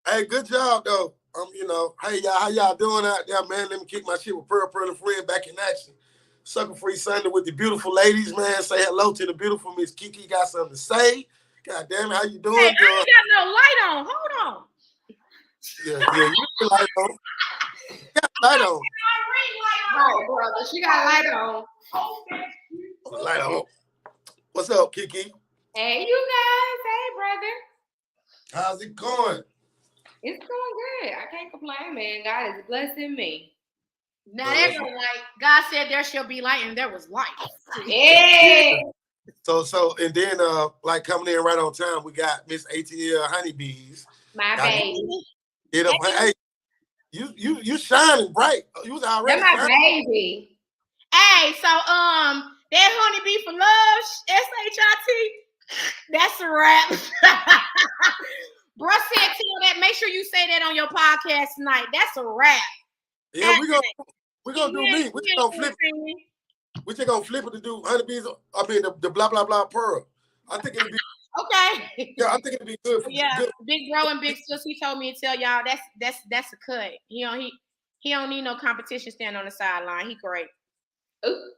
Hey, good job though. Hey y'all, how y'all doing out there, man? Let me kick my shit with Pearl and Friend back in action. Sucker Free Sunday with the beautiful ladies, man. Say hello to the beautiful Miss Kiki. Got something to say? God damn it, how you Hey, doing, I girl? ain't got no light on. Hold on. Yeah, you got light on. Got light on. Right, brother. She got light on. Light on. What's up, Kiki? Hey, you guys. Hey, brother. How's it going? It's going good. I can't complain, man. God is blessing me. Now there's no light. God said there shall be light, and there was light. Yeah. And then like coming in right on time, we got Miss ATL Honeybees. My baby. Hey, you shining bright. You was already That's my shining. baby. Hey, so that honeybee for love, SHIT, that's a wrap. Bruh said tell that. Make sure you say that on your podcast tonight. That's a wrap. Yeah, we're gonna do me. We're gonna flip. We're just gonna flip it to do honeybees. I mean the blah blah blah pearl. I think it'll be okay. Yeah, I think it'll be good. Good. Big bro and big sis, he told me to tell y'all that's a cut. He don't need no competition standing on the sideline. He great. Ooh.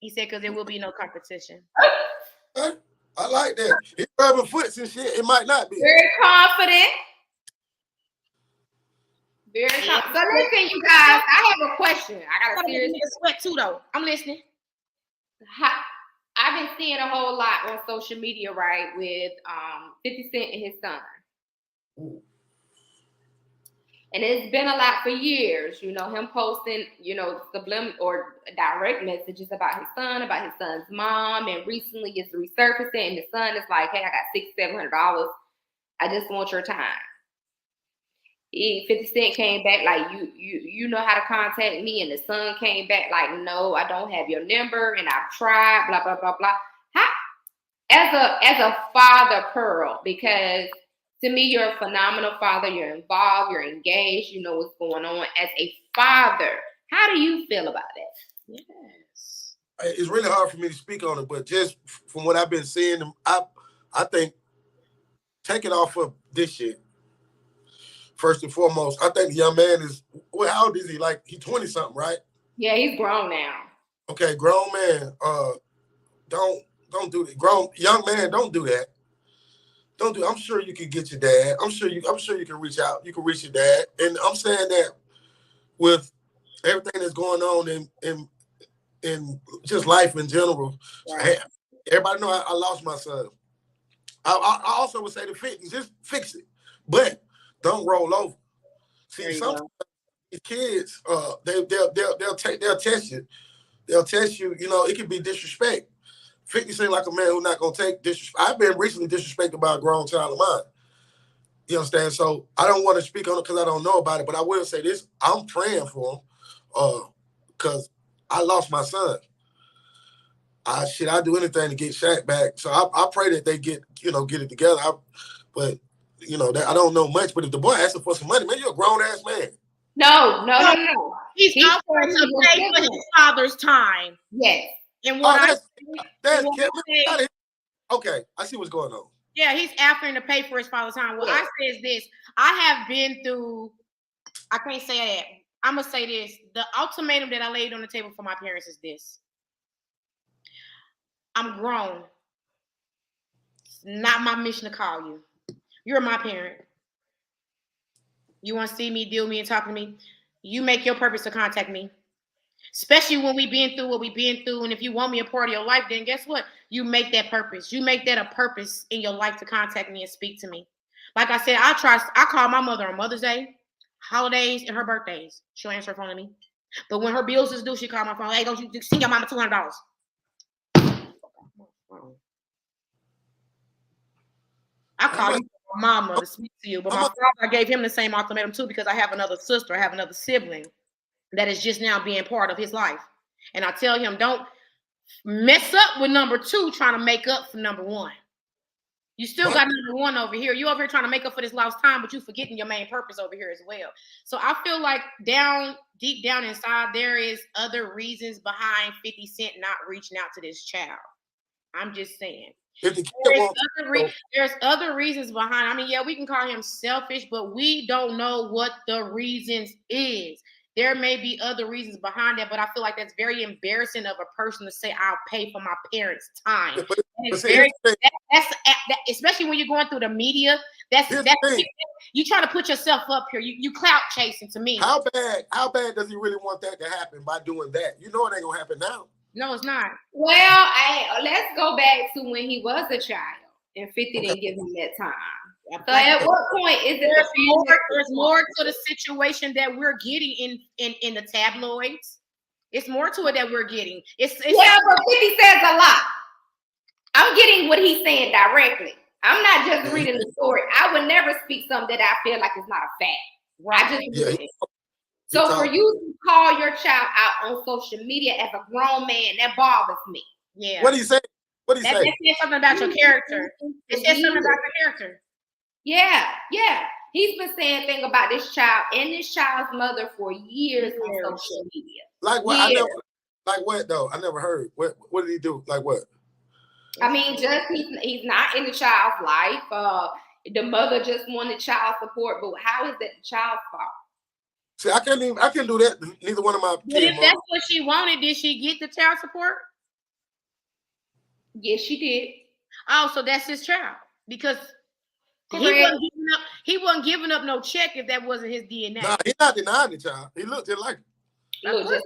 He said because there will be no competition. I like that. He's rubbing foots and shit. It might not be. Very confident. Very confident. So listen, you guys, I have a question. I got a serious sweat too, though. I'm listening. I've been seeing a whole lot on social media, right, with 50 Cent and his son. Ooh. And it's been a lot for years, you know, him posting, you know, subliminal or direct messages about his son, about his son's mom, and recently it's resurfacing, and the son is like, hey, I got $600-700. I just want your time. 50 Cent came back like, you know how to contact me, and the son came back like, no, I don't have your number, and I've tried, blah, blah, blah, blah. How, as a father, Pearl, because to me, you're a phenomenal father. You're involved. You're engaged. You know what's going on. As a father, how do you feel about it? Yes. It's really hard for me to speak on it, but just from what I've been seeing, I think take it off of this shit. First and foremost, I think the young man is, well, how old is he? Like, he's 20-something, right? Yeah, he's grown now. Okay, grown man, don't do that. Young man, don't do that. Don't do. I'm sure you can get your dad. I'm sure you can reach out. You can reach your dad. And I'm saying that with everything that's going on in just life in general. Right. Everybody know I lost my son. I also would say to just fix it, but don't roll over. See, some kids, they'll test you. They'll test you. You know, it can be disrespect. 50 seems like a man who's not gonna take disrespect. I've been recently disrespected by a grown child of mine. You understand? So I don't want to speak on it because I don't know about it, but I will say this: I'm praying for him, because I lost my son. I'd do anything to get Shaq back. So I pray that they get it together. But I don't know much. But if the boy asking for some money, man, you're a grown ass man. No. He's offering to pay for his father's time. Yes. And what okay, I see what's going on. Yeah, he's offering to pay for his father's time. What I say is this: I have been through. I can't say that. I'm gonna say this: the ultimatum that I laid on the table for my parents is this. I'm grown. It's not my mission to call you. You're my parent. You want to see me, deal with me, and talk to me? You make your purpose to contact me. Especially when we've been through what we've been through. And if you want me a part of your life, then guess what? You make that purpose. You make that a purpose in your life to contact me and speak to me. Like I said, I call my mother on Mother's Day, holidays, and her birthdays. She'll answer her phone to me. But when her bills is due, she call my phone. Hey, don't you send your mama $200? I call my mama to speak to you. But my father, I gave him the same ultimatum too, because I have another sister, I have another sibling that is just now being part of his life. And I tell him, don't mess up with number 2 trying to make up for number 1. You still got number 1 over here. You over here trying to make up for this lost time, but you forgetting your main purpose over here as well. So I feel like deep down inside, there is other reasons behind 50 Cent not reaching out to this child. I'm just saying. If the kid There's other reasons behind. I mean, yeah, we can call him selfish, but we don't know what the reasons is. There may be other reasons behind that, but I feel like that's very embarrassing of a person to say, "I'll pay for my parents' time." Especially when you're going through the media. That's you try to put yourself up here. You clout chasing to me. How bad does he really want that to happen by doing that? You know it ain't gonna happen now. No, it's not. Well, let's go back to when he was a child and 50 didn't give him that time. So at what point is it? There's more to the situation that we're getting in the tabloids. It's more to it that we're getting. It's but 50 says a lot. I'm getting what he's saying directly. I'm not just reading the story. I would never speak something that I feel like is not a fact. Right. I just read it. So for you to call your child out on social media as a grown man, that bothers me. Yeah. What do you say? What do you say? It says something about your character. It says something about your character. Yeah. He's been saying things about this child and this child's mother for years on social media. Like what? Years. Like what though? I never heard. What did he do? Like what? I mean, just he's not in the child's life. The mother just wanted child support, but how is that the child's fault? See, I can't do that. Neither one of my kids. But if that's what she wanted, did she get the child support? Yes, she did. Oh, so that's his child because he wasn't giving up no check if that wasn't his DNA. Nah, he's not denying the child. He looked just like him. Just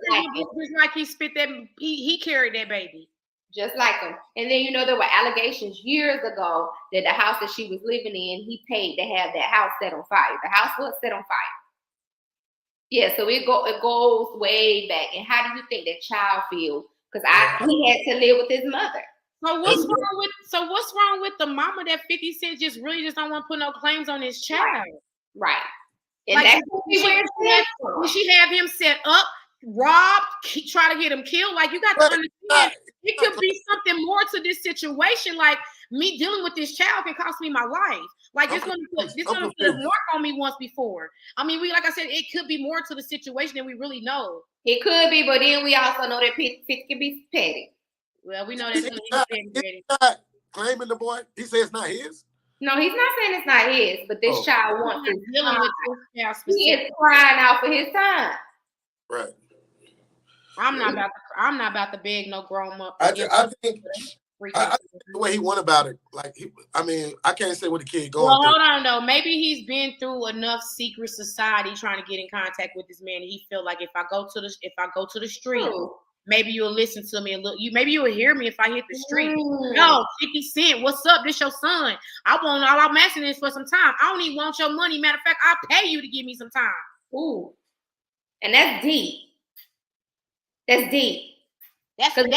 like he spit that. He carried that baby. Just like him. And then, there were allegations years ago that the house that she was living in, he paid to have that house set on fire. The house was set on fire. Yeah, so it goes way back. And how do you think that child feels? Because he had to live with his mother. So what's wrong with the mama that 50 Cent just don't want to put no claims on his child? Right. And like, when she have him set up, robbed, try to get him killed. Like, you got to understand, it could be something more to this situation. Like, me dealing with this child can cost me my life. Like, it's gonna put a mark on me once before. I mean, like I said, it could be more to the situation than we really know. It could be, but then we also know that 50 can be petty. Well, we know that he's not claiming the boy. He says it's not his. No, he's not saying it's not his, but this child wants to dealing with this child. He is crying out for his time. Right. I'm not about to beg no grown up. I think the way he went about it, like I can't say what the kid going. Well, hold on though. Maybe he's been through enough secret society trying to get in contact with this man. And he feel like if I go to the street, maybe you'll listen to me and look. Maybe you'll hear me if I hit the street. No, 50 Cent, what's up? This your son. All I'm asking is for some time. I don't even want your money. Matter of fact, I'll pay you to give me some time. Ooh, and that's deep. That's deep. That's good.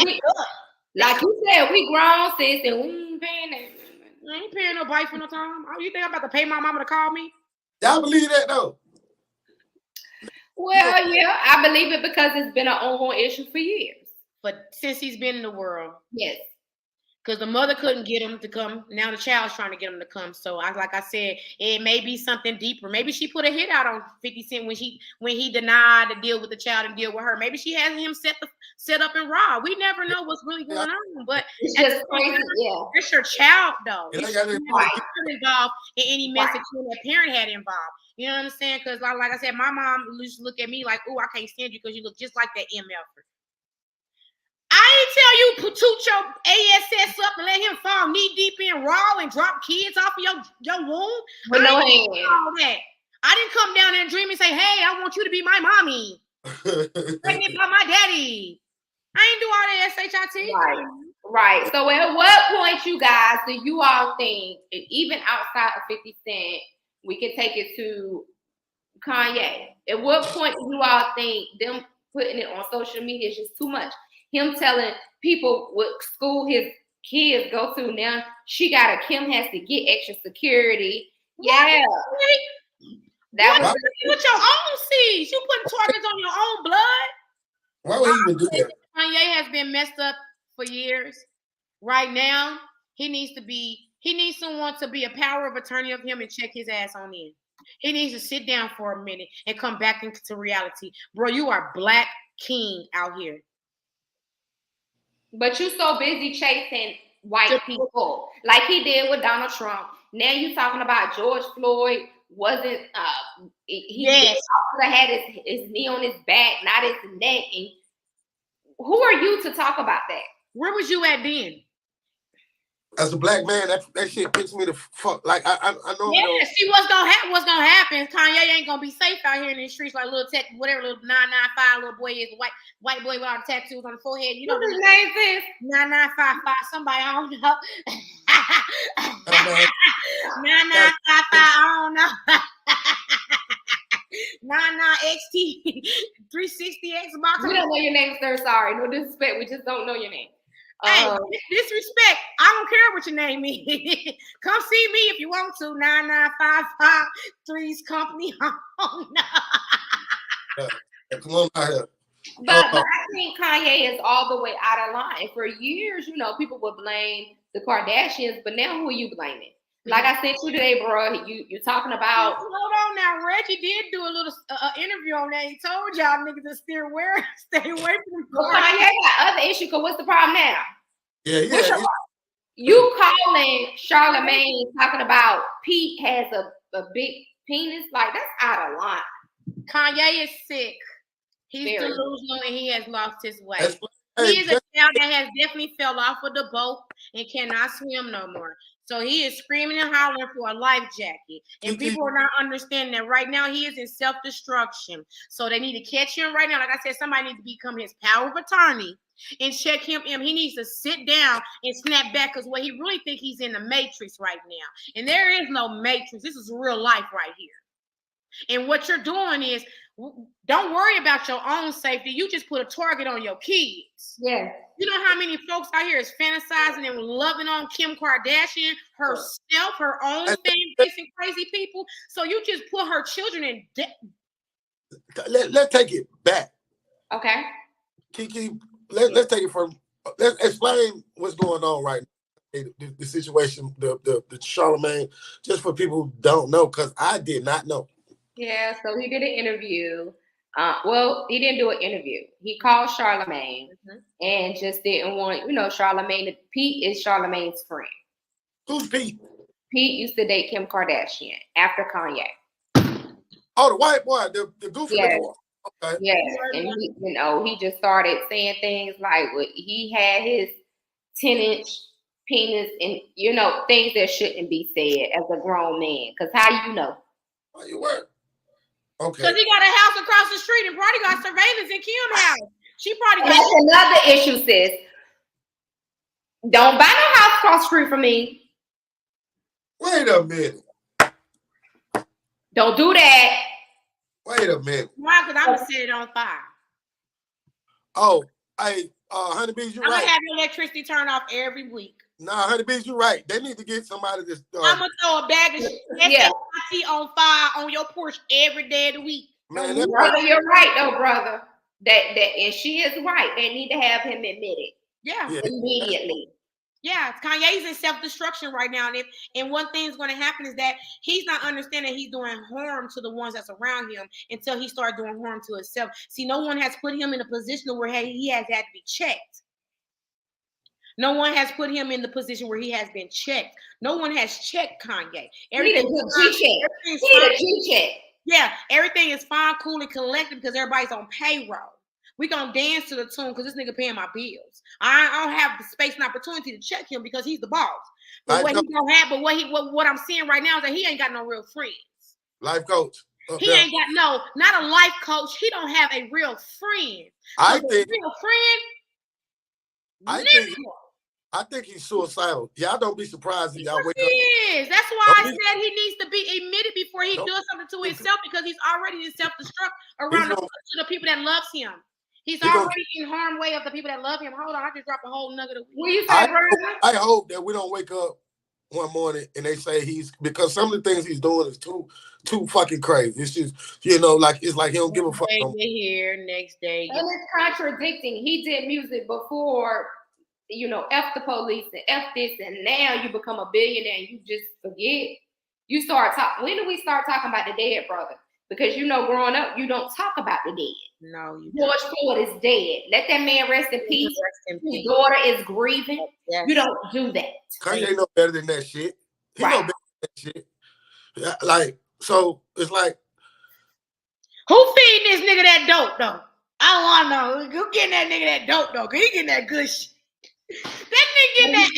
Like you said, we grown, sis, and we ain't paying that. I ain't paying nobody for no time. You think I'm about to pay my mama to call me? Y'all believe that though? Well, yeah, I believe it because it's been an ongoing issue for years. But since he's been in the world, yes. Because the mother couldn't get him to come. Now the child's trying to get him to come. So like I said, it may be something deeper. Maybe she put a hit out on 50 Cent when he denied to deal with the child and deal with her. Maybe she has him set up and robbed. We never know what's really going on. But it's just crazy. It's your child though. It's not involved in any mess that that parent had involved. You know what I'm saying? Because like I said, my mom used to look at me like, "Oh, I can't stand you because you look just like that MF." I ain't tell you toot your ass up and let him fall knee deep in raw and drop kids off of your womb. But no hands. All that. I didn't come down there and dream and say, "Hey, I want you to be my mommy." Pregnant by my daddy. I ain't do all that SHIT. Right. So at what point, you guys, do you all think, even outside of 50 Cent, we can take it to Kanye? At what point do you all think them putting it on social media is just too much? Him telling people what school his kids go to now, Kim has to get extra security. Yeah. That was with your own seeds. You putting targets on your own blood. Why would he even do that? Kanye has been messed up for years. Right now, he needs someone to be a power of attorney of him and check his ass on in. He needs to sit down for a minute and come back into reality. Bro, you are Black King out here. But you so busy chasing white people, like he did with Donald Trump. Now you talking about George Floyd wasn't he had his knee on his back, not his neck. And who are you to talk about that? Where was you at then? As a black man, that shit picks me the fuck. Like I know. Yeah, see what's gonna happen. Kanye ain't gonna be safe out here in the streets like little tech, whatever little 995 little boy is, white boy with all the tattoos on the forehead. You know what his name is? 9955. Somebody I don't know. 9955. I don't know. 99XT 360 Xbox. We don't know your name, sir. Sorry, no disrespect. We just don't know your name. Hey, disrespect. I don't care what your name is. Come see me if you want to. 9955 Threes Company. Oh no. Come on out here. But I think Kanye is all the way out of line. For years, you know, people would blame the Kardashians, but now who are you blaming? Like I said to you today, bro, you're talking about. Hold on now, Reggie did do a little interview on that. He told y'all niggas to stay away from him. Well, Kanye got other issues. Cause what's the problem now? Yeah. You calling Charlamagne talking about Pete has a big penis? Like that's out of line. Kanye is sick. He's delusional and he has lost his way. He is a child that has definitely fell off of the boat and cannot swim no more. So he is screaming and hollering for a life jacket. And people are not understanding that right now he is in self-destruction. So they need to catch him right now. Like I said, somebody needs to become his power of attorney and check him in. He needs to sit down and snap back because what he really think he's in the Matrix right now. And there is no Matrix. This is real life right here. And what you're doing is don't worry about your own safety. You just put a target on your kids. Yeah. You know how many folks out here is fantasizing and loving on Kim Kardashian, herself, her own fan base and crazy people. So you just put her children in debt. Let's take it back. Okay. Kiki, let's take it from. Let's explain what's going on right now. The situation, the Charlamagne, just for people who don't know, because I did not know. Yeah, so he did an interview. Well, he didn't do an interview. He called Charlamagne and just didn't want, Charlamagne. Pete is Charlamagne's friend. Who's Pete? Pete used to date Kim Kardashian after Kanye. Oh, the white boy, the goofy boy. Okay. Yeah, and he just started saying things like he had his 10-inch penis and things that shouldn't be said as a grown man. Because how you know? How you work? Okay. Because he got a house across the street and probably got surveillance in Kim's house. She probably got. That's another issue, sis. Don't buy no house across the street from me. Wait a minute. Don't do that. Wait a minute. Why? Because I'm gonna set it on fire. Oh, hey, Honeybees, you're right. I'm gonna have your electricity turned off every week. Nah, Honeybees, you're right. They need to get somebody that's. I'm gonna throw a bag of SSIT on fire on your porch every day of the week. Man, brother, you're right, though, brother. That and she is right. They need to have him admitted. Yeah. Immediately. Yeah, Kanye's in self-destruction right now, and one thing's going to happen is that he's not understanding he's doing harm to the ones that's around him until he starts doing harm to himself. See, no one has put him in a position where he has had to be checked. No one has put him in the position where he has been checked. No one has checked Kanye. Everything's a G-check. Yeah, everything is fine, cool, and collected because everybody's on payroll. We gonna dance to the tune because this nigga paying my bills. I don't have the space and opportunity to check him because he's the boss. But what he don't have, but what I'm seeing right now is that he ain't got no real friends. Life coach. He ain't got not a life coach. He don't have a real friend. I think a real friend. I think he's suicidal. Y'all don't be surprised if y'all wake up. He is. That's why I said he needs to be admitted before he does something to himself because he's already in self-destruct around the people that loves him. He's already in harm way of the people that love him. Hold on, I just dropped a whole nugget of weed. I hope that we don't wake up one morning and they say because some of the things he's doing is too fucking crazy. It's just, it's like he don't give a fuck. Next day here, next day. And it's contradicting. He did music before, F the police and F this, and now you become a billionaire and you just forget. You start talking. When do we start talking about the dead brother? Because you know, growing up, you don't talk about the dead. No, you George Floyd is dead. Let that man rest in peace. His daughter is grieving. Yes. You don't do that. Kanye know better than that shit. He Right. know better than that shit. Yeah, like, so it's like, Who feeding this nigga that dope though? I want to know. Who getting that nigga that dope though? Cause he getting that good shit. That nigga getting that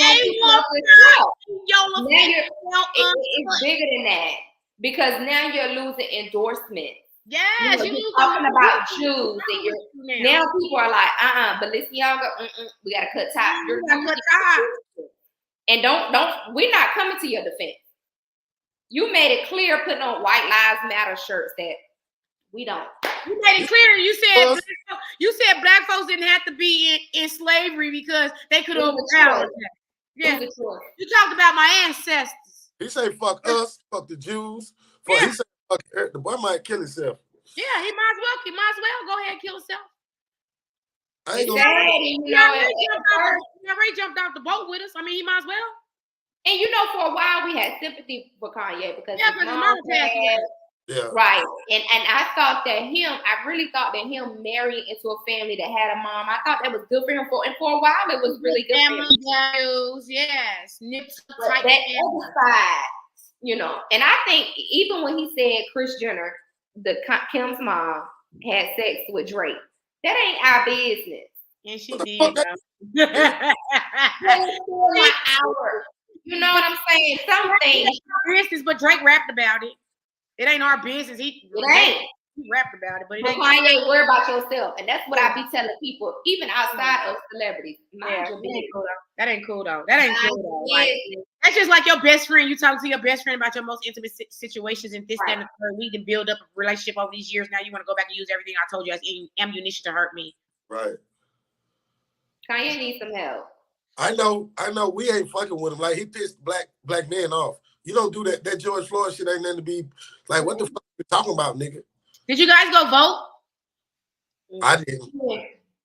Now it's bigger than that because now you're losing endorsements. Yes, you're talking about Jews, and now people are like, Balenciaga, we gotta cut ties. And don't. We're not coming to your defense. You made it clear putting on White Lives Matter shirts that we don't. You made it clear. You said black folks didn't have to be in slavery because they could overpower us. Yeah, you talked about my ancestors. He say fuck us, fuck the Jews. He say fuck the boy might kill himself. Yeah, he might as well. He might as well go ahead and kill himself. I ain't He already jumped off the boat with us. I mean, he might as well. And you know, for a while we had sympathy for Kanye because his mom passed away. Yeah. Right. And I really thought that him marrying into a family that had a mom, I thought that was good for him. And for a while it was really good family for him. values, yes. But that other side, you know, and I think even when he said Kris Jenner, Kim's mom, had sex with Drake, that ain't our business. And she did. You know what I'm saying? Some things business, but Drake rapped about it. It ain't our business. He rapped about it, but it ain't. Kanye, worry about yourself, and that's what I be telling people, even outside of celebrities. That ain't cool though. Like, that's just like your best friend. You talk to your best friend about your most intimate situations and this, that, and the third. We can build up a relationship over these years. Now you want to go back and use everything I told you as ammunition to hurt me. Right. Kanye needs some help. I know. We ain't fucking with him. Like, he pissed black men off. You don't do that. That George Floyd shit ain't nothing to be like. What the fuck are you talking about, nigga? Did you guys go vote? I didn't.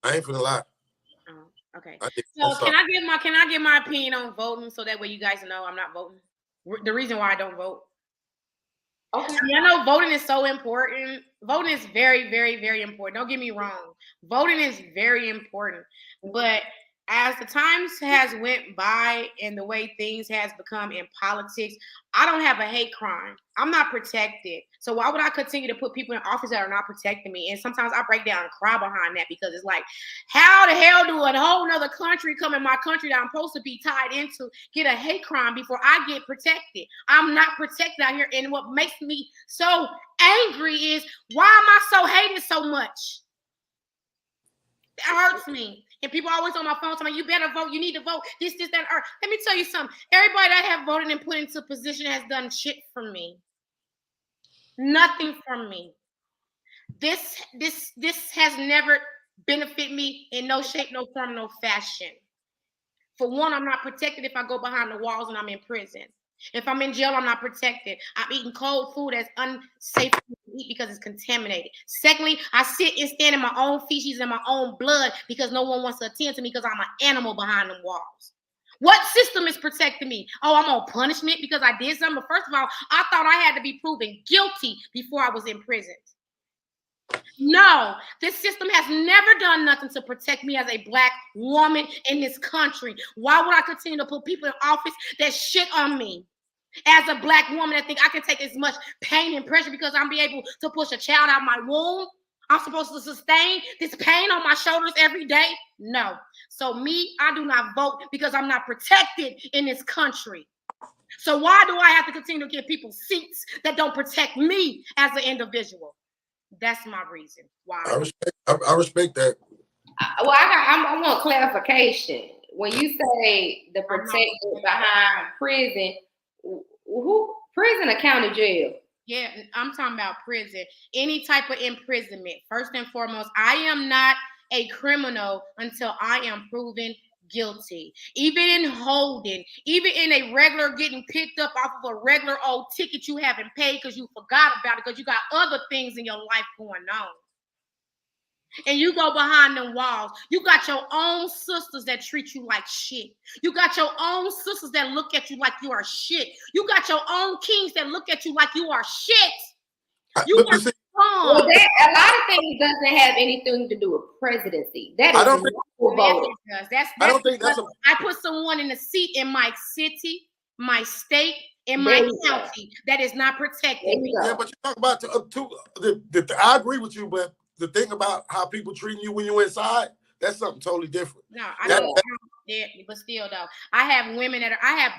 I ain't finna lie. Oh, okay. So can I give my opinion on voting so that way you guys know I'm not voting? The reason why I don't vote. Okay. I know voting is so important. Voting is very, very, very important. Don't get me wrong. Voting is very important, but as the times has went by and the way things has become in politics, I don't have a hate crime. I'm not protected. So why would I continue to put people in office that are not protecting me? And sometimes I break down and cry behind that because it's like, how the hell do a whole nother country come in my country that I'm supposed to be tied into get a hate crime before I get protected? I'm not protected out here. And what makes me so angry is, why am I so hated so much? That hurts me. And people always on my phone telling me, you better vote, you need to vote, this, that, and that. Let me tell you something. Everybody that I have voted and put into position has done shit for me. Nothing for me. This has never benefited me in no shape, no form, no fashion. For one, I'm not protected if I go behind the walls and I'm in prison. If I'm in jail, I'm not protected. I'm eating cold food that's unsafe to eat because it's contaminated. Secondly, I sit and stand in my own feces and my own blood because no one wants to attend to me because I'm an animal behind them walls. What system is protecting me? Oh, I'm on punishment because I did something. But first of all, I thought I had to be proven guilty before I was in prison. No, this system has never done nothing to protect me as a black woman in this country. Why would I continue to put people in office that shit on me? As a black woman that think I can take as much pain and pressure because I'm be able to push a child out of my womb, I'm supposed to sustain this pain on my shoulders every day? No. So me, I do not vote because I'm not protected in this country. So why do I have to continue to give people seats that don't protect me as an individual? That's my reason why. I respect that. I want clarification. When you say the protected behind prison, who prison or county jail? Yeah, I'm talking about prison. Any type of imprisonment. First and foremost, I am not a criminal until I am proven guilty. Even in holding, even in a regular getting picked up off of a regular old ticket you haven't paid because you forgot about it because you got other things in your life going on. And you go behind them walls. You got your own sisters that treat you like shit. You got your own sisters that look at you like you are shit. You got your own kings that look at you like you are shit. You but are see, Well, wrong. a lot of things doesn't have anything to do with presidency. That is I don't think- local Yes, voting. it does. That's I don't think that's because I put someone in a seat in my city, my state, in There my you go. county that is not There protecting me. you go. Yeah, but you talk about I agree with you, but the thing about how people treating you when you're inside, that's something totally different. No, I That- don't. Yeah, but still though, I have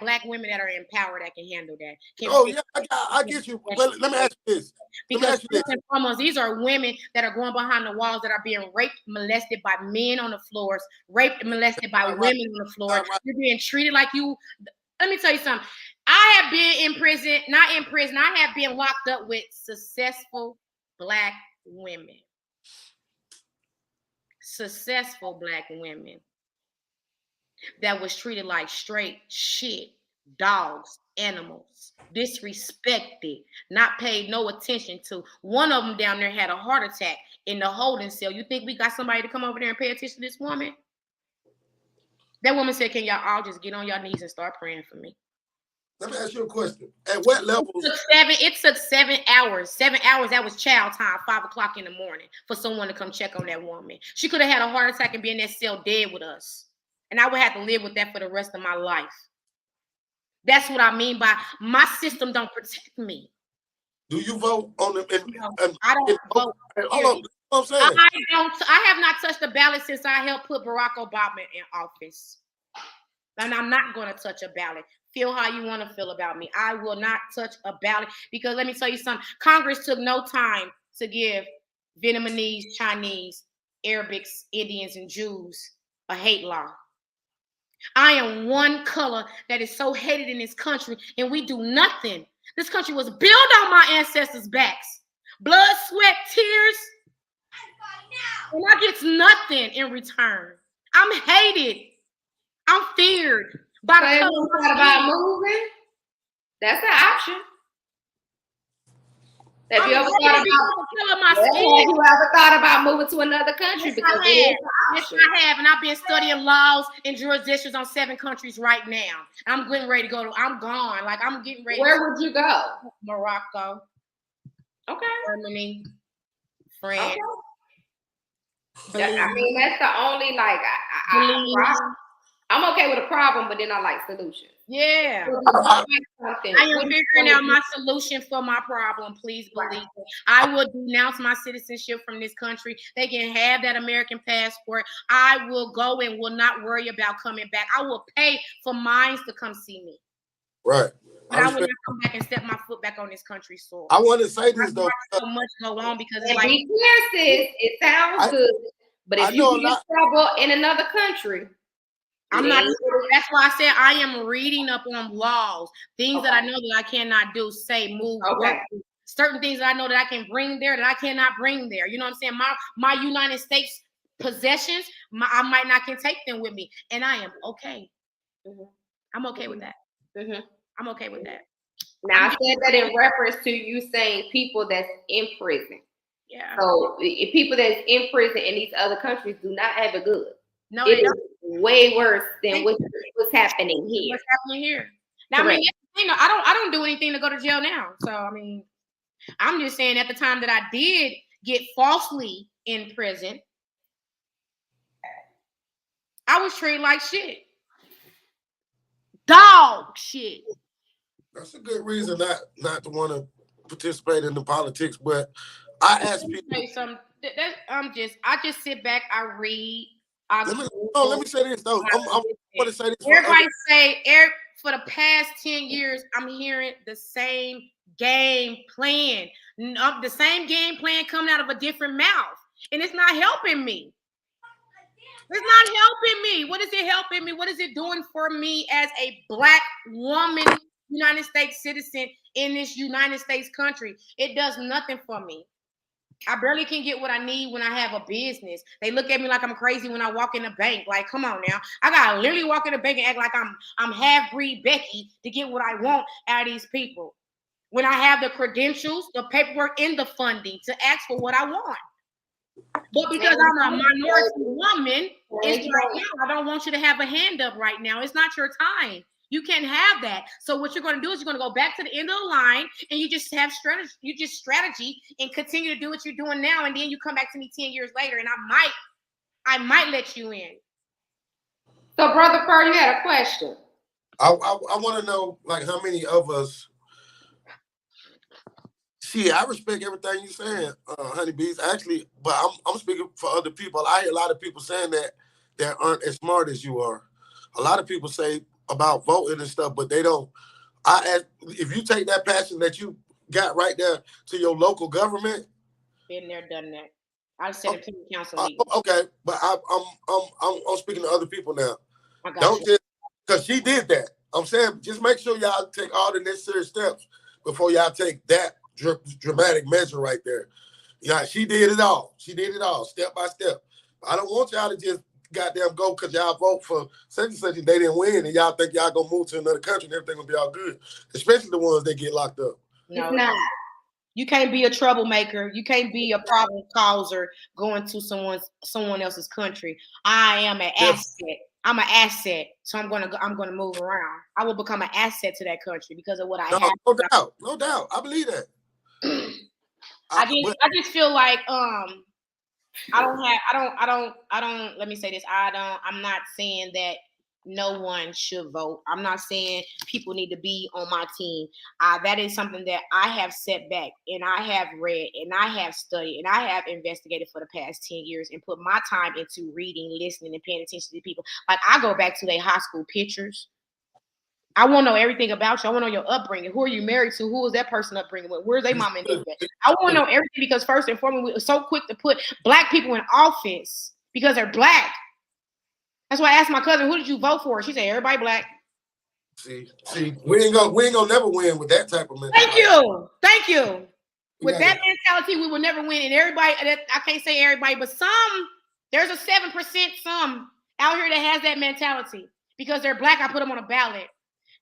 black women that are empowered that can handle that. Oh yeah, I get you. But let me ask you this. Because first and foremost, these are women that are going behind the walls that are being raped, molested by men on the floors, raped and molested by women on the floor. You're being treated like you. Let me tell you something. I have been in prison, not in prison. I have been locked up with successful black women. Successful black women that was treated like straight shit, dogs, animals, disrespected, not paid no attention to. One of them down there had a heart attack in the holding cell. You think we got somebody to come over there and pay attention to this woman? That woman said, can y'all all just get on your knees and start praying for me? Let me ask you a question. At what level? It took 7 hours. 7 hours, that was child time, 5 o'clock in the morning for someone to come check on that woman. She could have had a heart attack and be in that cell dead with us. And I would have to live with that for the rest of my life. That's what I mean by my system don't protect me. Do you vote on them? I don't vote. Hold on. I'm saying. I have not touched a ballot since I helped put Barack Obama in office. And I'm not going to touch a ballot. Feel how you want to feel about me. I will not touch a ballot because let me tell you something. Congress took no time to give Vietnamese, Chinese, Arabics, Indians, and Jews a hate law. I am one color that is so hated in this country, and we do nothing. This country was built on my ancestors' backs. Blood, sweat, tears. And I get nothing in return. I'm hated. I'm feared. By the So you thought about moving? That's an option. Have you ever thought about moving to another country? Yes, Because I have, and I've been studying laws and jurisdictions on 7 countries right now. I'm getting ready to go. I'm gone. Like I'm getting ready. Where would you go? Morocco. Okay. Germany. France. Okay. I mean, that's the only I'm okay with a problem, but then I like solutions. Yeah. I am figuring out my solution for my problem. Please believe it. I will denounce my citizenship from this country. They can have that American passport. I will go and will not worry about coming back. I will pay for mines to come see me. Right. But I will not come back and step my foot back on this country soil. I want to say this though. So much go on because it's like, be clear, sis. It sounds good, but if you get in trouble in another country. I'm not. That's why I said I am reading up on laws, things that I know that I cannot do. Say, move, work, certain things that I know that I can bring there that I cannot bring there. You know what I'm saying? My United States possessions, I might not can take them with me, and I am okay. I'm okay with that. I'm okay with that. Now I said that in reference to you saying people that's in prison. Yeah. So if people that's in prison in these other countries do not have it good. No, it is way worse than what's happening here. What's happening here? Now, I mean, I don't do anything to go to jail now. So I mean, I'm just saying at the time that I did get falsely in prison, I was treated like shit. Dog shit. That's a good reason not to want to participate in the politics, but I ask people. I just sit back, I read. Let me say this though. I want to say this. Everybody for the past 10 years, I'm hearing the same game plan. The same game plan coming out of a different mouth. And it's not helping me. It's not helping me. What is it helping me? What is it doing for me as a Black woman, United States citizen in this United States country? It does nothing for me. I barely can get what I need when I have a business. They look at me like I'm crazy when I walk in the bank. Like, come on now. I gotta literally walk in the bank and act like I'm half-breed Becky to get what I want out of these people. When I have the credentials, the paperwork, and the funding to ask for what I want. But because I'm a minority woman, it's right now. I don't want you to have a hand up right now. It's not your time. You can't have that. So what you're going to do is you're going to go back to the end of the line and you just have strategy. You just strategy and continue to do what you're doing now. And then you come back to me 10 years later and I might let you in. So, Brother Pearl, you had a question. I want to know, like, how many of us. See, I respect everything you're saying, honeybees. Actually, but I'm speaking for other people. I hear a lot of people saying that aren't as smart as you are. A lot of people say about voting and stuff, but they don't. If you take that passion that you got right there to your local government, been there, done that. I said it to the council. Okay, but I'm speaking to other people now. Don't just because she did that. I'm saying just make sure y'all take all the necessary steps before y'all take that dramatic measure right there. Yeah, she did it all. She did it all, step by step. I don't want y'all to just goddamn go because y'all vote for such and such and they didn't win and y'all think y'all gonna move to another country and everything will be all good. Especially the ones that get locked up. No, it's not. You can't be a troublemaker. You can't be a problem causer going to someone else's country. I am an asset. I'm an asset, so I'm gonna move around. I will become an asset to that country because of what I have. No doubt. I believe that. I just feel like let me say this. I'm not saying that no one should vote. I'm not saying people need to be on my team. That is something that I have set back and I have read and I have studied and I have investigated for the past 10 years and put my time into reading, listening, and paying attention to people. Like I go back to their high school pictures. I want to know everything about you. I want to know your upbringing. Who are you married to? Who was that person upbringing with? Where's their mom and dad? I want to know everything because first and foremost, we're so quick to put black people in office because they're black. That's why I asked my cousin, who did you vote for? She said, everybody black. See, we ain't gonna never win with that type of mentality. Thank you. With that mentality, we will never win. And everybody, I can't say everybody, but there's a 7% some out here that has that mentality. Because they're black, I put them on a ballot.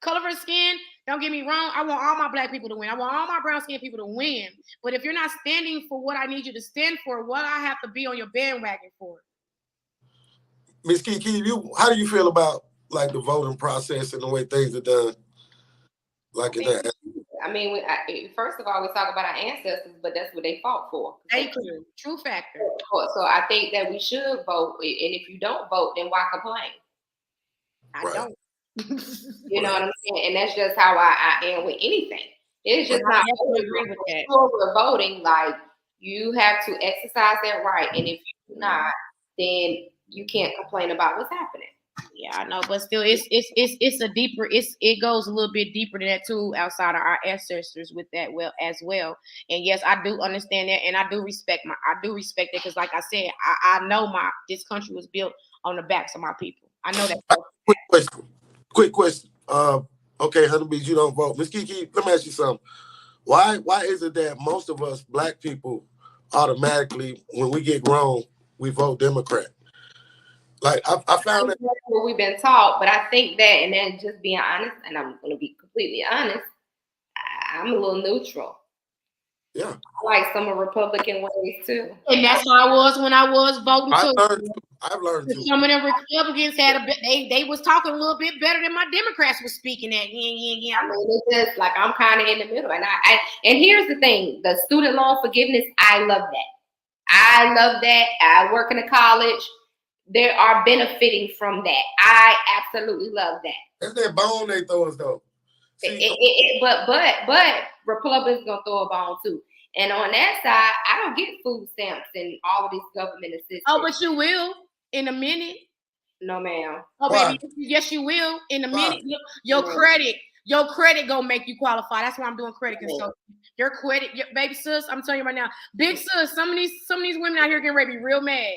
Color of skin, don't get me wrong, I want all my black people to win. I want all my brown skin people to win. But if you're not standing for what I need you to stand for, what I have to be on your bandwagon for? Ms. Kiki, how do you feel about like the voting process and the way things are done? Like in that. I mean, first of all, we talk about our ancestors, but that's what they fought for. Thank you. True factor. So I think that we should vote, and if you don't vote, then why complain? I don't. You know what I'm saying? And that's just how I am with anything. It's just not agree with that. We're voting, like you have to exercise that right, and if you do not, then you can't complain about what's happening. Yeah, I know, but still, it goes a little bit deeper than that too, outside of our ancestors with that as well. And yes, I do understand that, and I do respect it because, like I said, I know this country was built on the backs of my people. I know that. Quick question. Okay, honeybees, you don't vote. Ms. Kiki, let me ask you something. Why is it that most of us black people automatically, when we get grown, we vote Democrat? Like I found that that's what we've been taught, but I think that, and then just being honest, and I'm going to be completely honest, I'm a little neutral. Yeah, I like some of Republican ways too, and that's how I was when I was voting too. I've learned too. Some of the Republicans they was talking a little bit better than my Democrats was speaking at. Yeah. I mean, it's just like I'm kind of in the middle, and and here's the thing: the student loan forgiveness. I love that. I work in a college. They are benefiting from that. I absolutely love that. That's that bone they throw us though. But Republicans gonna throw a bone too. And on that side, I don't get food stamps and all of these government assistance. Oh, but you will in a minute. No, ma'am. Oh, baby, yes, you will in a minute. Your credit gonna make you qualify. That's why I'm doing credit consulting. Your credit, baby sis, I'm telling you right now, big sis. Some of these women out here getting ready to be real mad.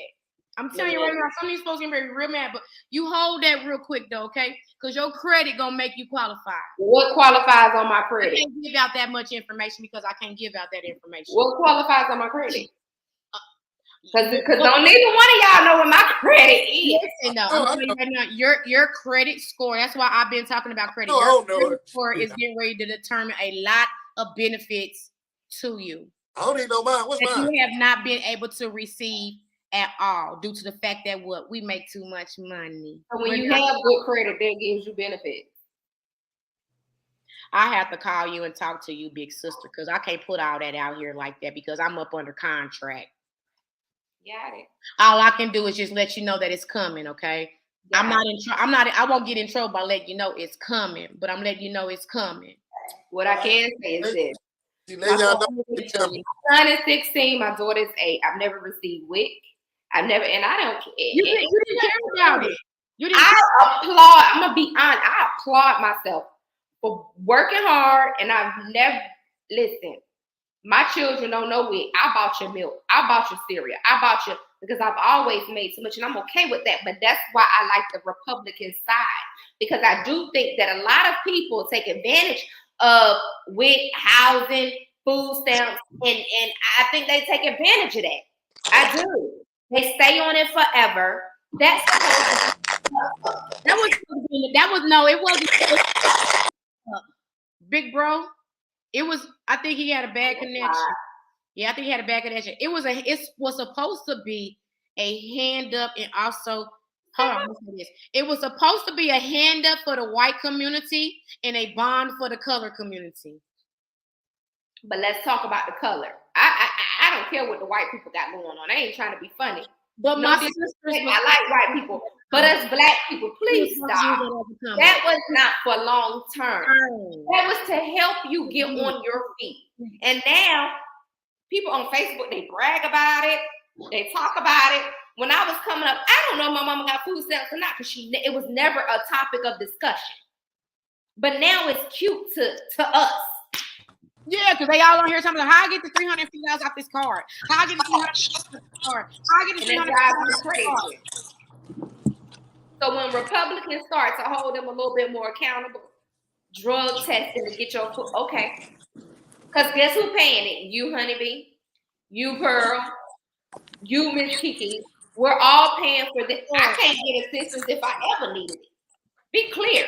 I'm telling you right now, some of these folks gonna be real mad, but you hold that real quick though, okay? Because your credit gonna make you qualify. What qualifies on my credit? I can't give out that much information because I can't give out that information. What qualifies on my credit? Because don't neither one of y'all know what my credit is. Listen, no, I'm telling you right now, your credit score. That's why I've been talking about credit. Your credit score is getting ready to determine a lot of benefits to you. I don't even know mine. What's mine? You have not been able to receive at all due to the fact that we make too much money. So when you have good credit, that gives you benefits. I have to call you and talk to you, big sister, because I can't put all that out here like that because I'm up under contract. Got it. All I can do is just let you know that it's coming, okay? Got I won't get in trouble by letting you know it's coming, but I'm letting you know it's coming. What I can say is this. See, let y'all know it's coming. My son is 16, my daughter is 8. I've never received WIC. I've never, and I don't. You didn't care about it. I applaud. I'm gonna be honest. I applaud myself for working hard, and I've never listen. My children don't know WIC. I bought your milk. I bought your cereal. I bought your because I've always made so much, and I'm okay with that. But that's why I like the Republican side because I do think that a lot of people take advantage of WIC, housing, food stamps, and I think they take advantage of that. I do. They stay on it forever. It wasn't big bro. It was. I think he had a bad connection. Yeah, I think he had a bad connection. It was supposed to be a hand up and also. Hold on, listen to this. It was supposed to be a hand up for the white community and a bond for the color community. But let's talk about the color. I don't care what the white people got going on. I ain't trying to be funny. But no, I like white people. But us black people, please stop. That was not for long term. That was to help you get on your feet. And now people on Facebook, they brag about it. They talk about it. When I was coming up, I don't know if my mama got food stamps or not because it was never a topic of discussion. But now it's cute to us. Yeah, because they all on here talking about how I get the $350 off this card. How I get the $300 off this card. How I get the $300 off this card. So when Republicans start to hold them a little bit more accountable, drug testing to get your food, okay. Because guess who paying it? You, Honeybee. You, Pearl. You, Miss Kiki. We're all paying for this. I can't get assistance if I ever needed it. Be clear.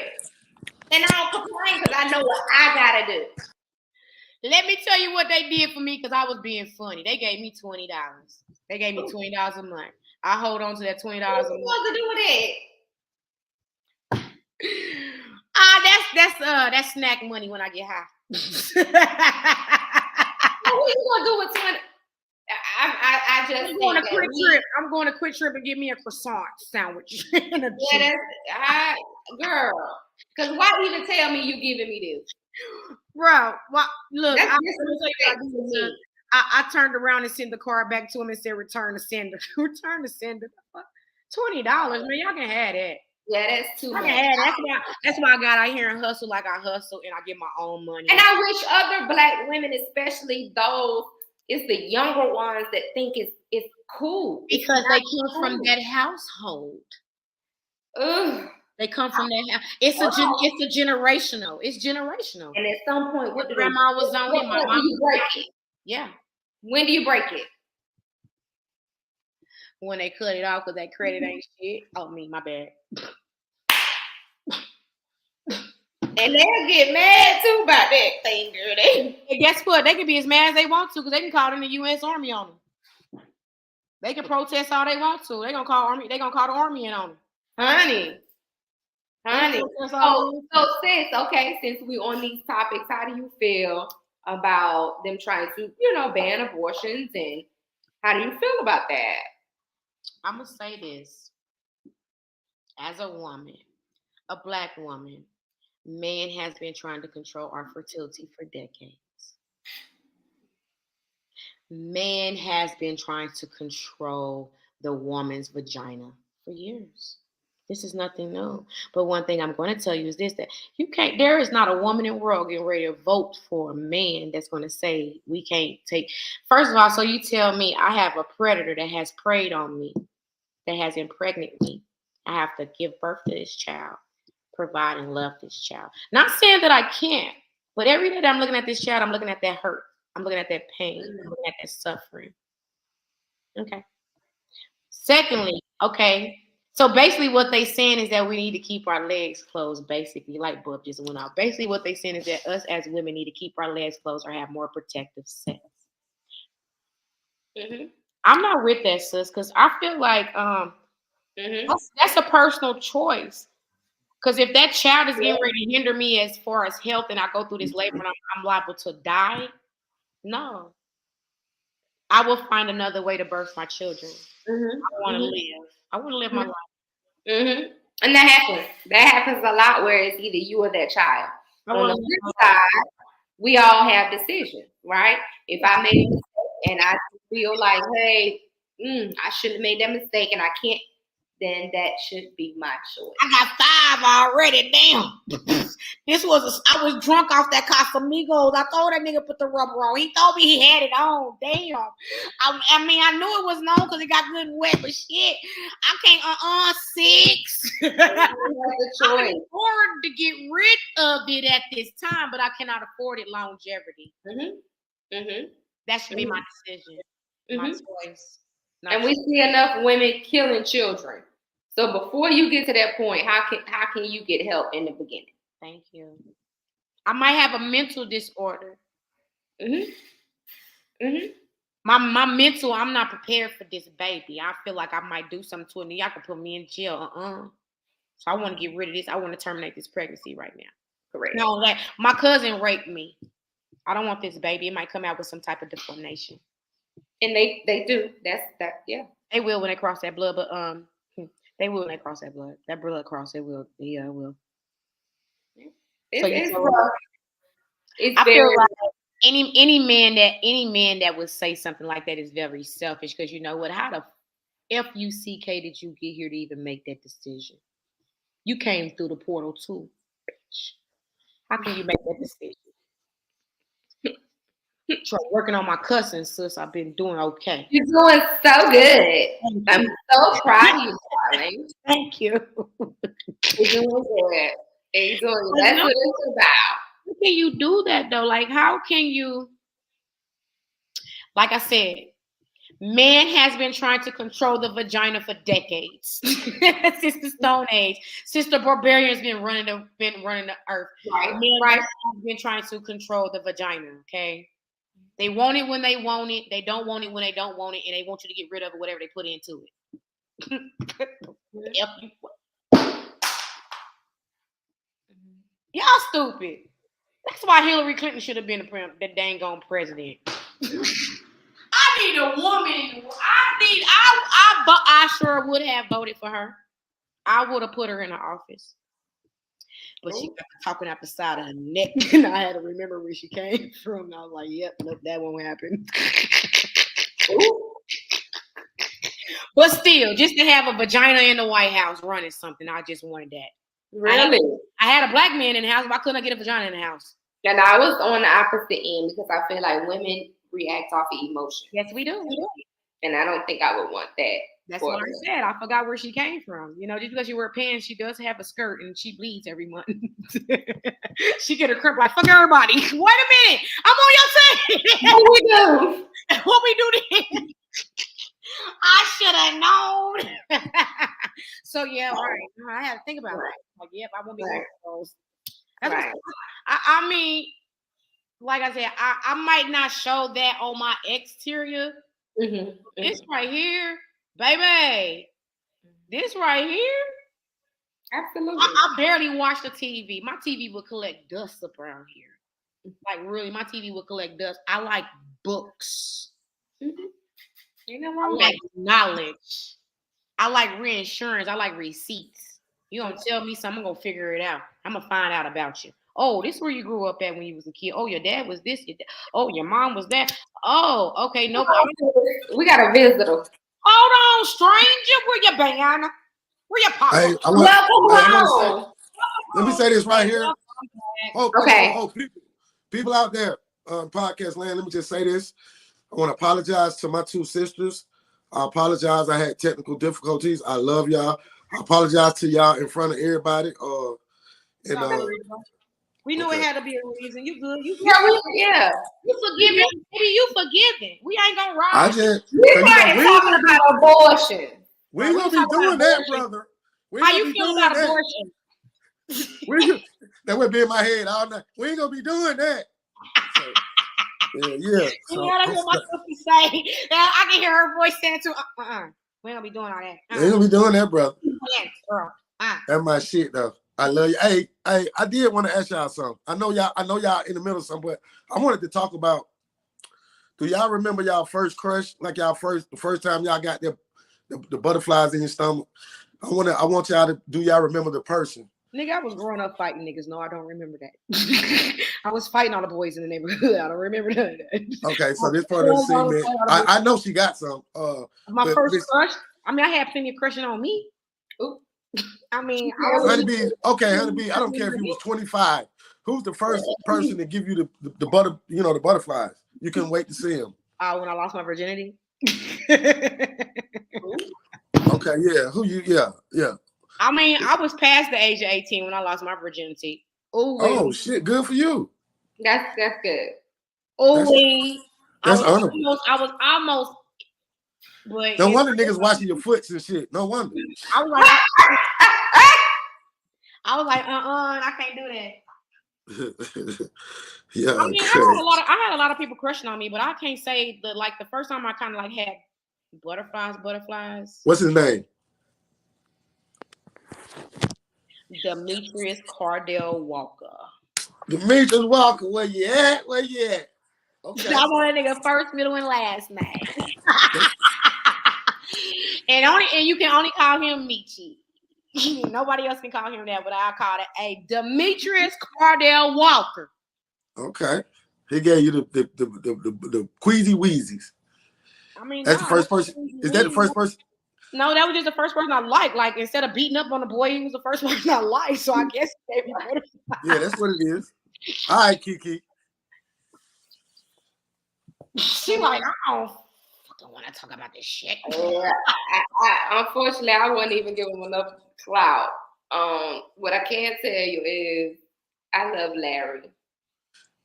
And I don't complain because I know what I got to do. Let me tell you what they did for me because I was being funny. They gave me $20. They gave me $20 a month. I hold on to that $20 a month. What to do with it? That's snack money when I get high. What are you gonna do with 20? I just I'm going to Quick Trip. I'm going to Quick Trip and get me a croissant sandwich. Girl. Because why even tell me you giving me this? Bro, look, I turned around and sent the card back to him and said, return to sender. Return to sender. $20, man. Y'all can have that. Yeah, that's too much. That's why I got out here and hustle like I hustle and I get my own money. And I wish other black women, especially those, it's the younger ones that think it's cool. Because they come from that household. Ugh. They come from that house. It's a generational. It's generational. And at some point, what grandma was on it, my mom. You break it? Yeah. When do you break it? When they cut it off because that credit ain't shit. Oh, my bad. And they'll get mad too about that thing, girl. And guess what? They can be as mad as they want to because they can call in the U.S. Army on them. They can protest all they want to. They're gonna call the army in on them. Honey. So sis, okay, since we're on these topics, how do you feel about them trying to, ban abortions, and how do you feel about that? I'm gonna say this. As a woman, a black woman, man has been trying to control our fertility for decades. Man has been trying to control the woman's vagina for years. This is nothing new. But one thing I'm going to tell you is this, that there is not a woman in the world getting ready to vote for a man that's going to say we can't take. First of all, so you tell me I have a predator that has preyed on me, that has impregnated me. I have to give birth to this child, provide and love this child. Not saying that I can't, but every day that I'm looking at this child, I'm looking at that hurt. I'm looking at that pain. I'm looking at that suffering. Okay. Secondly, okay. So basically what they saying is that we need to keep our legs closed, basically. Light bulb just went off. Basically what they saying is that us as women need to keep our legs closed or have more protective sex. Mm-hmm. I'm not with that, sis, because I feel like that's a personal choice. Because if that child is getting ready to hinder me as far as health and I go through this labor and I'm liable to die, no. I will find another way to birth my children. Mm-hmm. I want to live. I want to live my life. Mm-hmm. And that happens. That happens a lot where it's either you or that child. On the flip side, we all have decisions, right? If I made a mistake and I feel like, hey, I shouldn't have made that mistake and I can't, then that should be my choice. I got 5 already. Damn. I was drunk off that Casamigos. I told that nigga put the rubber on. He told me he had it on. Damn. I mean, I knew it was known because it got good and wet, but shit, I can't, 6. I can afford to get rid of it at this time, but I cannot afford it longevity. That should be my decision, my choice. And we see enough women killing children. So before you get to that point, how can you get help in the beginning? Thank you. I might have a mental disorder. My mental, I'm not prepared for this baby. I feel like I might do something to it, and y'all can put me in jail. So I want to get rid of this. I want to terminate this pregnancy right now. Correct. No, like my cousin raped me. I don't want this baby. It might come out with some type of deformation. And they do. Yeah. They will when they cross that blood, but they will when they cross that blood. That blood cross, it will. Yeah, it will. It's I feel like any man that would say something like that is very selfish, because you know what? How the FUCK did you get here to even make that decision? You came through the portal too, bitch. How can you make that decision? Try working on my cousin, sis. I've been doing okay. You're doing so good. I'm so proud of you, darling. Thank you. You're doing good. You're doing good. That's what it's about. How can you do that though? Like, how can you? Like I said, man has been trying to control the vagina for decades. Since the Stone Age, since the barbarians been running the earth. Right. Men have been trying to control the vagina. Okay. They want it when they want it. They don't want it when they don't want it, and they want you to get rid of it, whatever they put into it. Y'all stupid. That's why Hillary Clinton should have been the dang on president. I need a woman. I sure would have voted for her. I would have put her in the office. But she got talking out the side of her neck, and I had to remember where she came from. And I was like, yep, nope, that won't happen. But still, just to have a vagina in the White House running something, I just wanted that. Really? I had a black man in the house, why couldn't I get a vagina in the house? And I was on the opposite end because I feel like women react off of emotion. Yes, we do. And I don't think I would want that. That's what I said. I forgot where she came from. You know, just because you wear pants, she does have a skirt and she bleeds every month. She get a crimp like, fuck everybody. Wait a minute. I'm on your side. What we do? What we do then? I should have known. So, yeah, right. I had to think about it. Like, yep, I won't be one of those. Right. I mean, like I said, I might not show that on my exterior. This right here, baby. This right here. Absolutely. I barely watch the TV. My TV would collect dust up around here. Like, really, my TV would collect dust. I like books. You know I like knowledge. I like reinsurance. I like receipts. You gonna tell me something, I'm gonna figure it out. I'm gonna find out about you. Oh, this is where you grew up at when you was a kid. Oh, your dad was this. Oh, your mom was that. Oh, okay, no problem. We got a visitor. Hold on, stranger. Where your banana? Where your pop? Hey, let me say this right here. Okay. People out there, podcast land, let me just say this. I want to apologize to my two sisters. I apologize. I had technical difficulties. I love y'all. I apologize to y'all in front of everybody. We knew it had to be a reason. You good? You yeah. You forgiven? Maybe you forgiven. We ain't gonna ride. I just we talking about abortion. We ain't gonna be doing that, brother. How you feel about abortion? That would be in my head all night. We ain't gonna be doing that. Yeah. So, that's what my sister say. I can hear her voice saying too. We ain't gonna be doing all that. We ain't gonna be doing that, brother. Girl. That's my shit, though. I love you. Hey, I did want to ask y'all something. I know y'all in the middle of something, but I wanted to talk about. Do y'all remember y'all first crush? Like the first time y'all got the butterflies in your stomach? I want y'all to. Do y'all remember the person? Nigga, I was growing up fighting niggas. No, I don't remember that. I was fighting all the boys in the neighborhood. I don't remember none of that. Okay, so this part of the segment, I know she got some. My first crush. I mean, I had plenty of crushing on me. Ooh. I mean, Honeybee. Okay, Honeybee. I don't care if you was 25. Who's the first person to give you the butterflies? You couldn't wait to see him. When I lost my virginity. Okay, yeah. Who you? Yeah. I mean, I was past the age of 18 when I lost my virginity. Ooh, oh shit! Good for you. That's good. Ooh, that's honorable. I was almost. But no wonder niggas watching your foots and shit. No wonder. I was like, I can't do that. Yeah. I mean, I had a lot of people crushing on me, but I can't say the first time I kind of like had butterflies. What's his name? Demetrius Cardell Walker. Demetrius Walker, where you at? Okay. I want that nigga first, middle, and last name. and you can only call him Michi. Nobody else can call him that, but I'll call it a Demetrius Cardell Walker. Okay. He gave you the queasy wheezies. I mean, that's the first person. Is that the first person? No, that was just the first person I liked. Like, instead of beating up on the boy, he was the first person I liked. So I guess he gave me butterflies. Yeah, that's what it is. All right, Kiki. She like, I don't want to talk about this shit. Yeah, unfortunately, I wouldn't even give him enough clout. What I can tell you is I love Larry.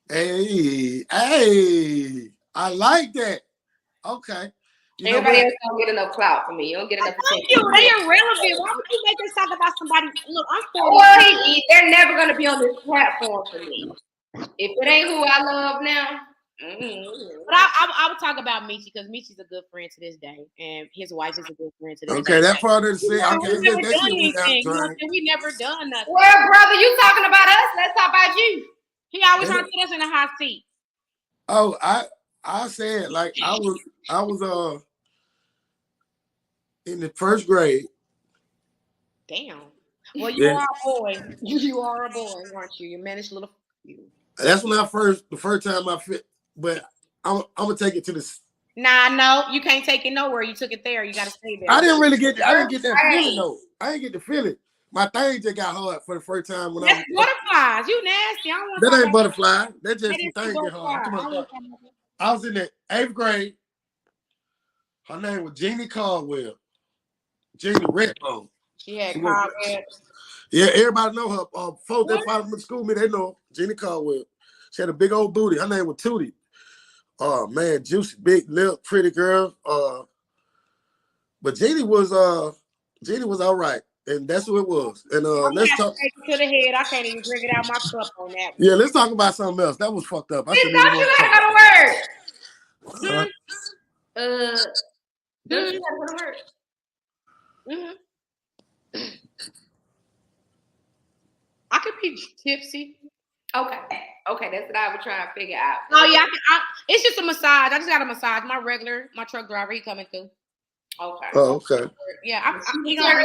Hey, I like that. Okay. Everybody else don't get enough clout for me. You don't get enough attention. They irrelevant. Why would you make us talk about somebody? Look, I'm 40. Well, they're never gonna be on this platform for me. If it ain't who I love now. But I would talk about Michi because Michi's a good friend to this day, and his wife is a good friend to this day. Okay, that part of the thing. We never done nothing. Well, brother, you talking about us? Let's talk about you. He always trying to put us in the hot seat. Oh, I said like I was in the first grade. Damn. Well, you are a boy. You are a boy, aren't you? You managed little. That's when the first time I fit. But I'm gonna take it to the. Nah, no, you can't take it nowhere. You took it there. You gotta stay there. I didn't get that feeling though. I didn't get the feeling. My thing just got hard for the first time when That's butterflies. You nasty. I don't want that ain't butterfly. That's just some things get hard. I was in the 8th grade. Her name was Jeannie Caldwell. Jeannie Redbone. She had Caldwell. Yeah, everybody know her. Folks that follow me to school, they know Jeannie Caldwell. She had a big old booty. Her name was Tootie. Oh man, juicy, big lip, pretty girl. But Jeannie was all right, and that's who it was. And let's talk to the head. I can't even drink it out my cup on that. Yeah, let's talk about something else. That was fucked up. I shouldn't even want to talk. Don't you have a word? I could be tipsy. Okay, that's what I was trying to figure out. Oh yeah, it's just a massage. I just got a massage. My truck driver, he coming through. Okay. Oh, okay. Yeah, he gonna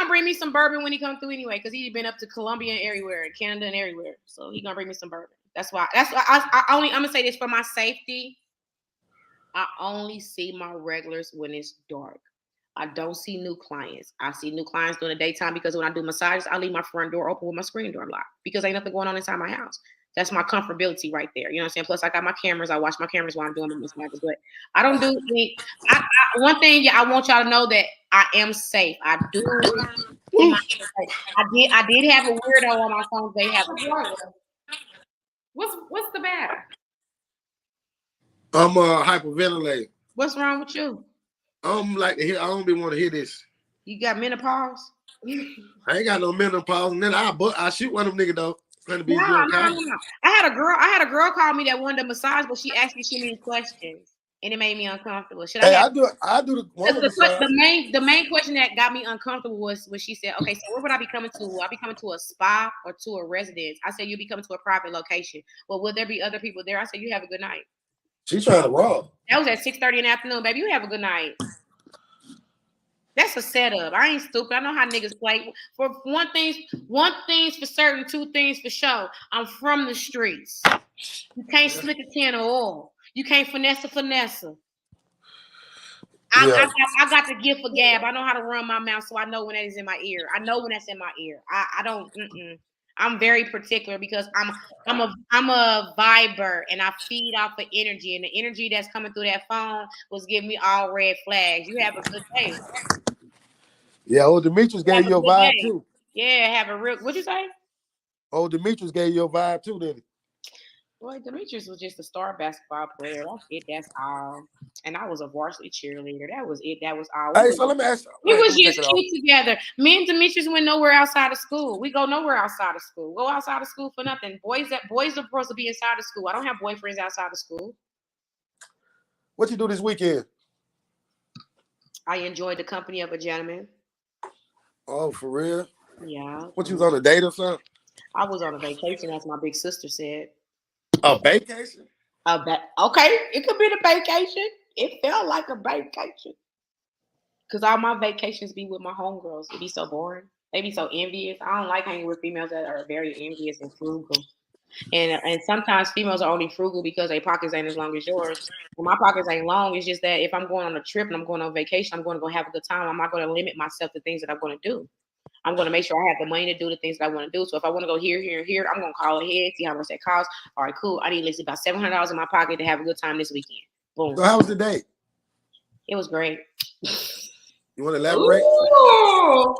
bring me some bourbon when he comes through anyway, because he's been up to Colombia and everywhere, Canada and everywhere. So he gonna bring me some bourbon. That's why I'm gonna say this for my safety. I only see my regulars when it's dark. I don't see new clients. I see new clients during the daytime because when I do massages, I leave my front door open with my screen door locked because ain't nothing going on inside my house. That's my comfortability right there. You know what I'm saying? Plus, I got my cameras. I watch my cameras while I'm doing my massages. But I don't do any. One thing I want y'all to know that I am safe. I do. I did have a weirdo on my phone. They have. What's the matter? I'm hyperventilating. What's wrong with you? I don't even want to hear this. You got menopause? I ain't got no menopause, and then I shoot one of them niggas though. No. I had a girl call me that wanted a massage, but she asked me too many questions, and it made me uncomfortable. Should Hey, I I do the woman massage. the main question that got me uncomfortable was when she said, okay, so where would I be coming to? Will I be coming to a spa or to a residence? I said, you'll be coming to a private location. Well, will there be other people there? I said, you have a good night. She's trying to rob. That was at 6:30 in the afternoon, baby. You have a good night. That's a setup. I ain't stupid. I know how niggas play. For one thing's for certain, two things for sure. I'm from the streets. You can't slick a can of oil. You can't finesse. I got the gift for gab. I know how to run my mouth, so I know when that is in my ear. I know when that's in my ear. I don't. I'm very particular because I'm a viber and I feed off of energy, and the energy that's coming through that phone was giving me all red flags. You have a good day. Yeah, old Demetrius gave you a vibe too. Yeah, have a real. What'd you say? Old Demetrius gave you a vibe too, didn't he? Boy, Demetrius was just a star basketball player. That's it. That's all. And I was a varsity cheerleader. That was it. That was all. Hey, so let me ask you. We was just cute together. Me and Demetrius went nowhere outside of school. We go nowhere outside of school. Go outside of school for nothing. Boys are supposed to be inside of school. I don't have boyfriends outside of school. What you do this weekend? I enjoyed the company of a gentleman. Oh, for real? Yeah. What, you was on a date or something? I was on a vacation, as my big sister said. A vacation? Okay, it could be the vacation. It felt like a vacation. Because all my vacations be with my homegirls. It be so boring. They be so envious. I don't like hanging with females that are very envious and frugal. And sometimes females are only frugal because their pockets ain't as long as yours. When my pockets ain't long, it's just that if I'm going on a trip and I'm going on vacation, I'm going to go have a good time. I'm not going to limit myself to things that I'm going to do. I'm going to make sure I have the money to do the things that I want to do. So if I want to go here, I'm going to call ahead, see how much that costs. All right, cool. I need at least about $700 in my pocket to have a good time this weekend. Boom. So how was the date? It was great. You want to elaborate? Ooh.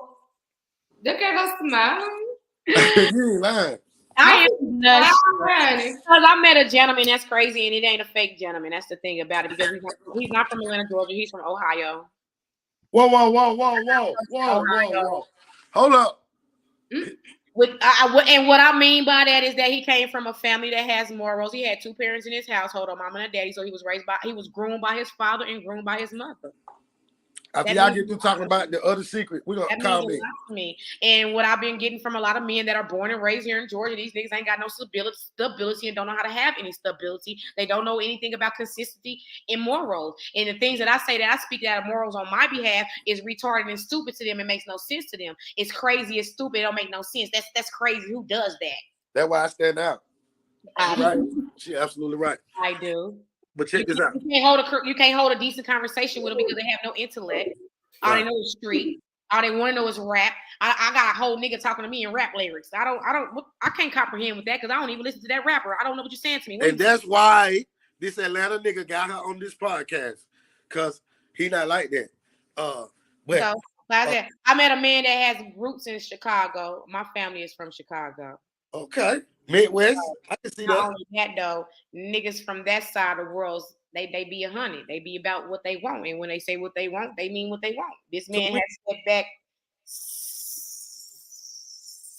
Look at us smiling. You ain't lying. I am nuts. Honey. Because I met a gentleman that's crazy, and it ain't a fake gentleman. That's the thing about it, because he's not from Atlanta, Georgia. He's from Ohio. Whoa. Hold up. And what I mean by that is that he came from a family that has morals. He had two parents in his household, a mom and a daddy. So he was groomed by his father and groomed by his mother. After y'all get through talking about the other secret, we're going to call me. And what I've been getting from a lot of men that are born and raised here in Georgia, these niggas ain't got no stability and don't know how to have any stability. They don't know anything about consistency and morals. And the things that I say that I speak out of morals on my behalf is retarded and stupid to them. It makes no sense to them. It's crazy, it's stupid, it don't make no sense. That's crazy. Who does that? That's why I stand out. Right. She's absolutely right. I do. But check this out. You can't hold a decent conversation with them because they have no intellect. All they know is street. All they want to know is rap. I got a whole nigga talking to me in rap lyrics. I can't comprehend with that because I don't even listen to that rapper. I don't know what you're saying to me. And that's why this Atlanta nigga got her on this podcast, because he not like that. I met a man that has roots in Chicago. My family is from Chicago. Okay. Midwest. I can see that. Not only that though, niggas from that side of the world, they be 100. They be about what they want. And when they say what they want, they mean what they want. This man has stepped back.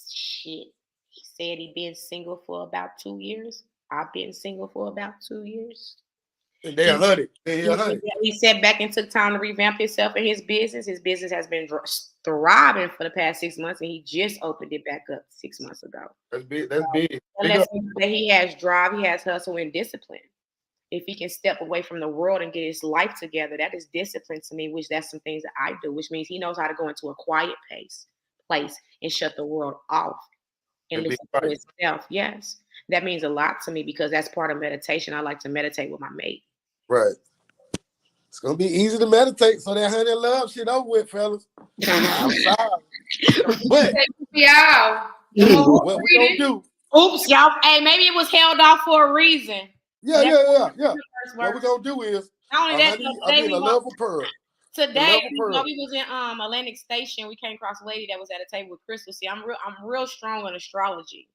Shit. He said he been single for about 2 years. I've been single for about 2 years. And they're 100. He sat back and took time to revamp himself and his business. His business has been thriving for the past 6 months, and he just opened it back up 6 months ago. That's big. That's big. Unless that he has drive, he has hustle and discipline. If he can step away from the world and get his life together, that is discipline to me, which that's some things that I do, which means he knows how to go into a quiet place and shut the world off and listen to himself. Yes. That means a lot to me because that's part of meditation. I like to meditate with my mate. Right. It's gonna be easy to meditate, so that honey love shit over with, fellas. I'm sorry. But what we gonna do? Oops, y'all. Hey, maybe it was held off for a reason. Yeah. What we gonna do is a love of pearl. Today, we was in Atlantic Station. We came across a lady that was at a table with Crystal. See, I'm real strong on astrology,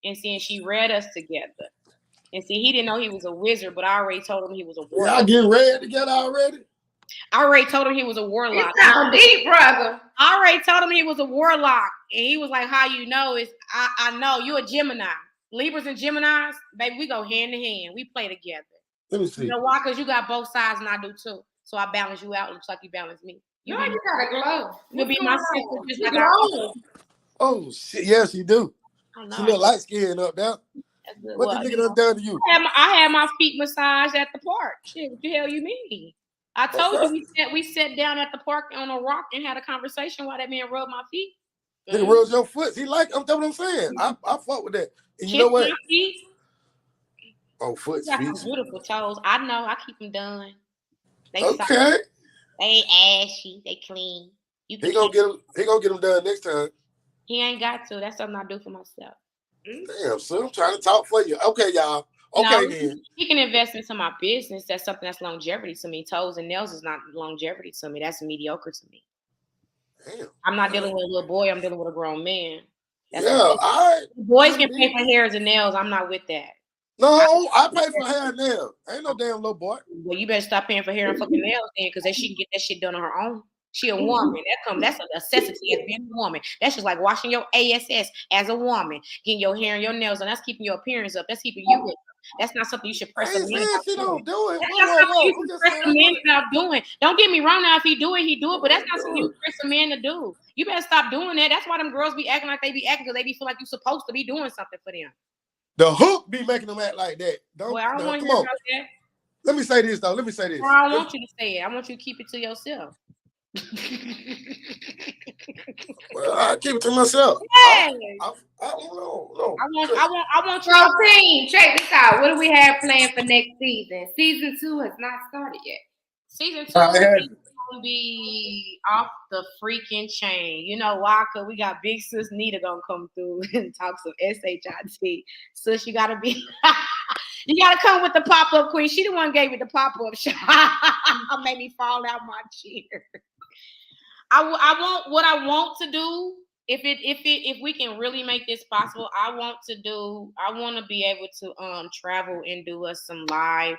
and seeing she read us together. And see, he didn't know he was a wizard, but I already told him he was a warlock. Y'all getting read together already? I already told him he was a warlock. You sound deep, brother. I already told him he was a warlock, and he was like, "How you know?" I know you a Gemini. Libras and Geminis, baby, we go hand in hand. We play together. Let me You see. know why? Because you got both sides and I do too. So I balance you out. Looks like you balance me. You got a glow. You'll be my sister just like glow. Oh shit, yes, you do. I know. She look light skinned up there. That's good. What Well, the nigga done done to you? I had my feet massaged at the park. Shit, what the hell you mean? I told you we sat down at the park on a rock and had a conversation while that man rubbed my feet. Nigga rubs your foot. He like, that's what I'm saying. I fuck with that. And you know what? My feet. Oh, foot, You got feet. some beautiful toes. I know. I keep them done. They Okay. soft. They ain't ashy. They clean. He gonna get them done next time. He ain't got to. That's something I do for myself. Damn, son, I'm trying to talk for you. Okay, y'all. Okay, No, then. he can invest into my business. That's something that's longevity to me. Toes and nails is not longevity to me. That's mediocre to me. Damn. I'm not dealing with a little boy. I'm dealing with a grown man. That's all right. Boys can pay for hairs and nails. I'm not with that. No, I pay for hair and nails. Ain't no damn little boy. Well, you better stop paying for hair and fucking nails then, because she can get that shit done on her own. She a woman. That's a necessity as being a woman. That's just like washing your ass as a woman, getting your hair and your nails, and that's keeping your appearance up. That's keeping you up. That's not something you should press a man about she don't do it. That's not something you should press a man about doing. Don't get me wrong now. If he do it, but that's not something you press a man to do. You better stop doing that. That's why them girls be acting like they be acting, because they be feel like you supposed to be doing something for them. The hook be making them act like that. Well, I don't want to hear about that. Let me say this, though. Let me say this. Well, I don't want you to say it. I want you to keep it to yourself. Well, I keep it to myself. Hey. I don't know. I want you. So, team, check this out. What do we have planned for next season? Season 2 has not started yet. Season 2 is going to be off the freaking chain. You know why? Because we got big sis Nita going to come through and talk some SHIT. Sis, you got to be... You got to come with the pop-up queen. She the one gave it the pop-up shot. Made me fall out my chair. I want what I want to do. If we can really make this possible, I want to be able to travel and do us some live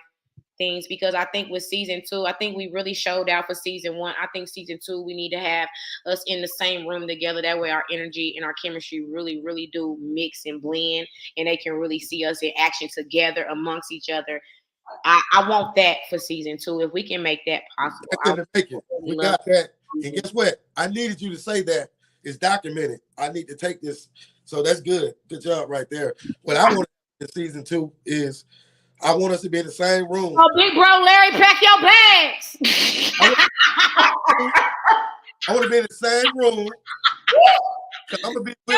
things, because I think with season 2, I think we really showed out for season 1. I think season 2, we need to have us in the same room together. That way our energy and our chemistry really, really do mix and blend, and they can really see us in action together amongst each other. I want that for season 2. If we can make that possible. We got that. And guess what? I needed you to say that. It's documented. I need to take this. So that's good. Good job right there. What I want in season 2 is I want us to be in the same room. Oh, big bro, Larry, pack your bags. I want to be in the same room. I'm gonna be put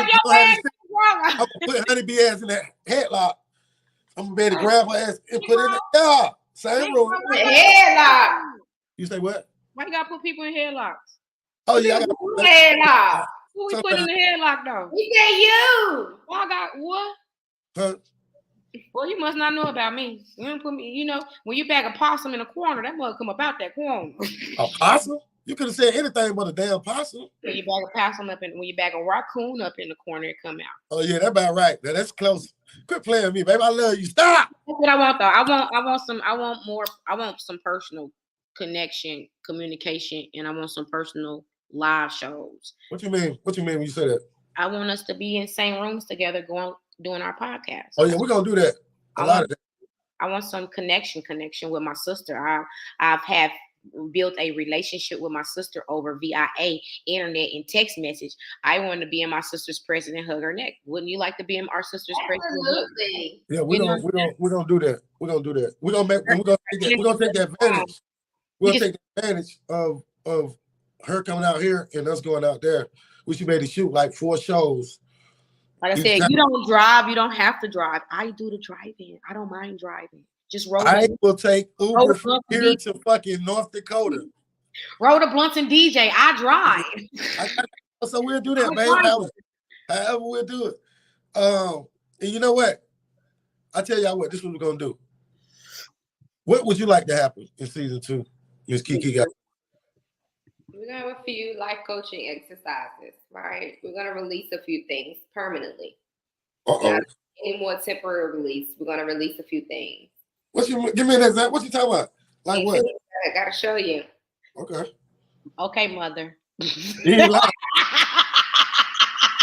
Honeybee ass in that headlock. I'm gonna be able to grab her ass and put it in the same room. Headlock. You say what? Why you gotta put people in headlocks? Oh yeah, I got headlock. Who we put in the headlock though? We said you. Well, I got what? Huh? Well, you must not know about me. You don't put me. You know, when you bag a possum in a corner, that must come about that corner. A possum? You could have said anything but a damn possum. When you bag a possum up in, when you bag a raccoon up in the corner, it come out. Oh yeah, that's about right. Now, that's close. Quit playing with me, baby. I love you. Stop. That's what I want though. I want some personal connection, communication, and I want some personal live shows. What you mean? What you mean when you say that? I want us to be in same rooms together, doing our podcast. Oh yeah, we're gonna do that. A lot of that. I want some connection with my sister. I've built a relationship with my sister over VIA, internet, and text message. I want to be in my sister's presence and hug her neck. Wouldn't you like to be in our sister's presence? Absolutely. Yeah, we're gonna do that. We're gonna do that. We're gonna take that advantage. We'll take advantage of her coming out here and us going out there. We should be able to shoot like 4 shows. Like I said, you don't drive. You don't have to drive. I do the driving. I don't mind driving. Just roll. I will take Uber from here to fucking North Dakota. Roll the blunts and DJ. I drive. So we'll do that, babe. However we'll do it. And you know what? I tell y'all what. This is what we're gonna do. What would you like to happen in season 2, Miss Kiki? We're gonna have a few life coaching exercises, right? We're gonna release a few things permanently. Not any more temporary release. We're gonna release a few things. Give me an example. What you talking about? Like what? I gotta show you. Okay. Okay, mother.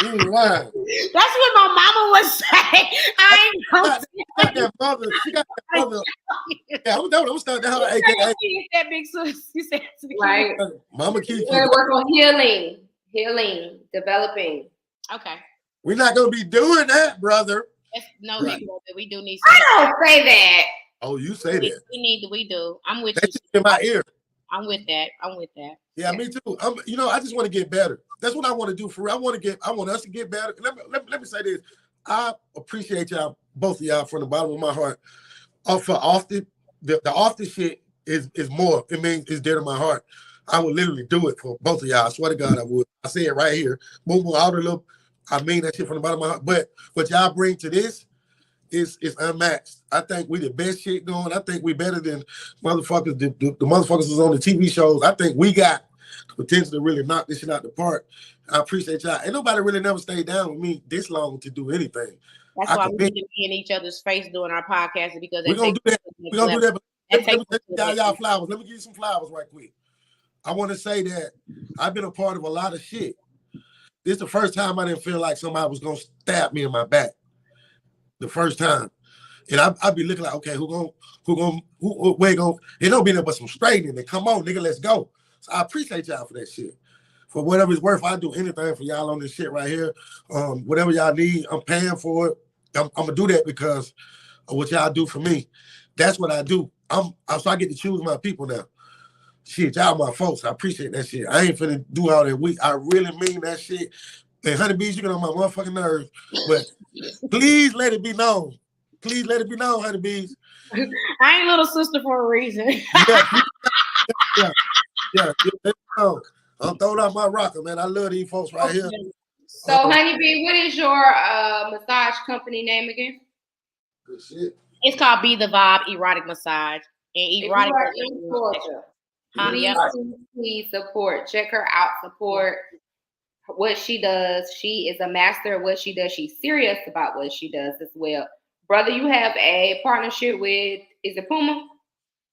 You ain't lying. That's what my mama would say. I ain't gonna She got that mother. She got that mother. Yeah, I'm starting to have AKA. that big sis. You said Right. Mama Kiki. We're gonna work on healing, developing. Okay. We're not gonna be doing that, brother. No, Right. we do need. I don't say that. Oh, you say that. We do. I'm with That's you. in my ear. I'm with that. Yeah, me too. I just want to get better. That's what I want to do for real. I want us to get better. Let me say this. I appreciate y'all, both of y'all, from the bottom of my heart. For often, the often shit is more. It means it's dear to my heart. I would literally do it for both of y'all. I swear to God, I would. I say it right here. Boom, boom, all the little. I mean that shit from the bottom of my heart. But what y'all bring to this is unmatched. I think we the best shit going. I think we better than motherfuckers. The motherfuckers is on the TV shows. I think we got the potential to really knock this shit out the park. I appreciate y'all. Ain't nobody really never stayed down with me this long to do anything. That's why we need to be in each other's face doing our podcast because we're gonna do that. We're gonna do that. But let me y'all flowers. Let me give you some flowers right quick. I want to say that I've been a part of a lot of shit. This is the first time I didn't feel like somebody was gonna stab me in my back. The first time, and I'd be looking like, okay, who where going? It don't be there but some straightening. And come on, nigga, let's go. So I appreciate y'all for that shit. For whatever it's worth, I do anything for y'all on this shit right here. Whatever y'all need, I'm paying for it. I'm gonna do that because of what y'all do for me. That's what I do. So I get to choose my people now. Shit, y'all my folks. I appreciate that shit. I ain't finna do all that week. I really mean that shit. And honeybees, you get on my motherfucking nerves. But please let it be known. Please let it be known, honeybees. I ain't little sister for a reason. Yeah. I'm throwing out my rocker, man. I love these folks right here. So, honeybee, what is your massage company name again? Good shit. It's called Be the Vibe Erotic Massage. And erotic in Georgia. Please support. Check her out. Support what she does. She is a master of what she does. She's serious about what she does as well. Brother, you have a partnership with, is it Puma?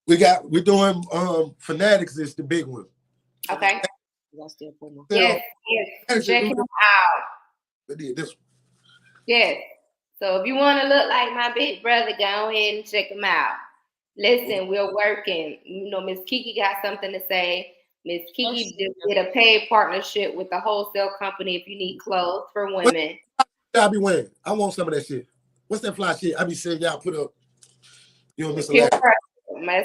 We're doing Fanatics is the big one. Okay. That's still Puma. Yes. Check him out. This one. Yes. So if you want to look like my big brother, go ahead and check him out. Listen, we're working. You know, Miss Kiki got something to say. Miss Kiki just did a paid partnership with the wholesale company if you need clothes for women. I'll be wearing. I want some of that shit. What's that fly shit? I be saying y'all put up. You know, that's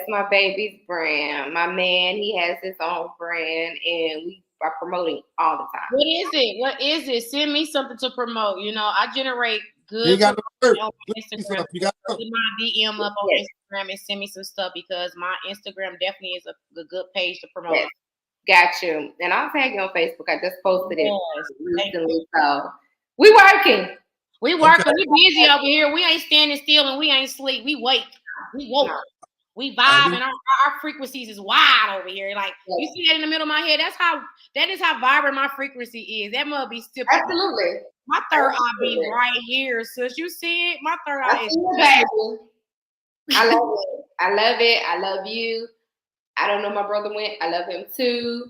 my baby's brand. My man, he has his own brand, and we are promoting all the time. What is it? Send me something to promote. You know, I generate good. You got on Instagram. You got my DM up on Instagram and send me some stuff because my Instagram definitely is a good page to promote. Yes. Got you. And I'll tag you on Facebook. I just posted it recently. So we working. We working. We busy over here. We ain't standing still and we ain't sleep. We wake. We woke. We vibe and our frequencies is wide over here. Like you see that in the middle of my head. That is how vibrant my frequency is. That must be still absolutely. My third eye be right here, sis. You see it? My third eye is I love it. I love it. I love you. I don't know my brother went. I love him too.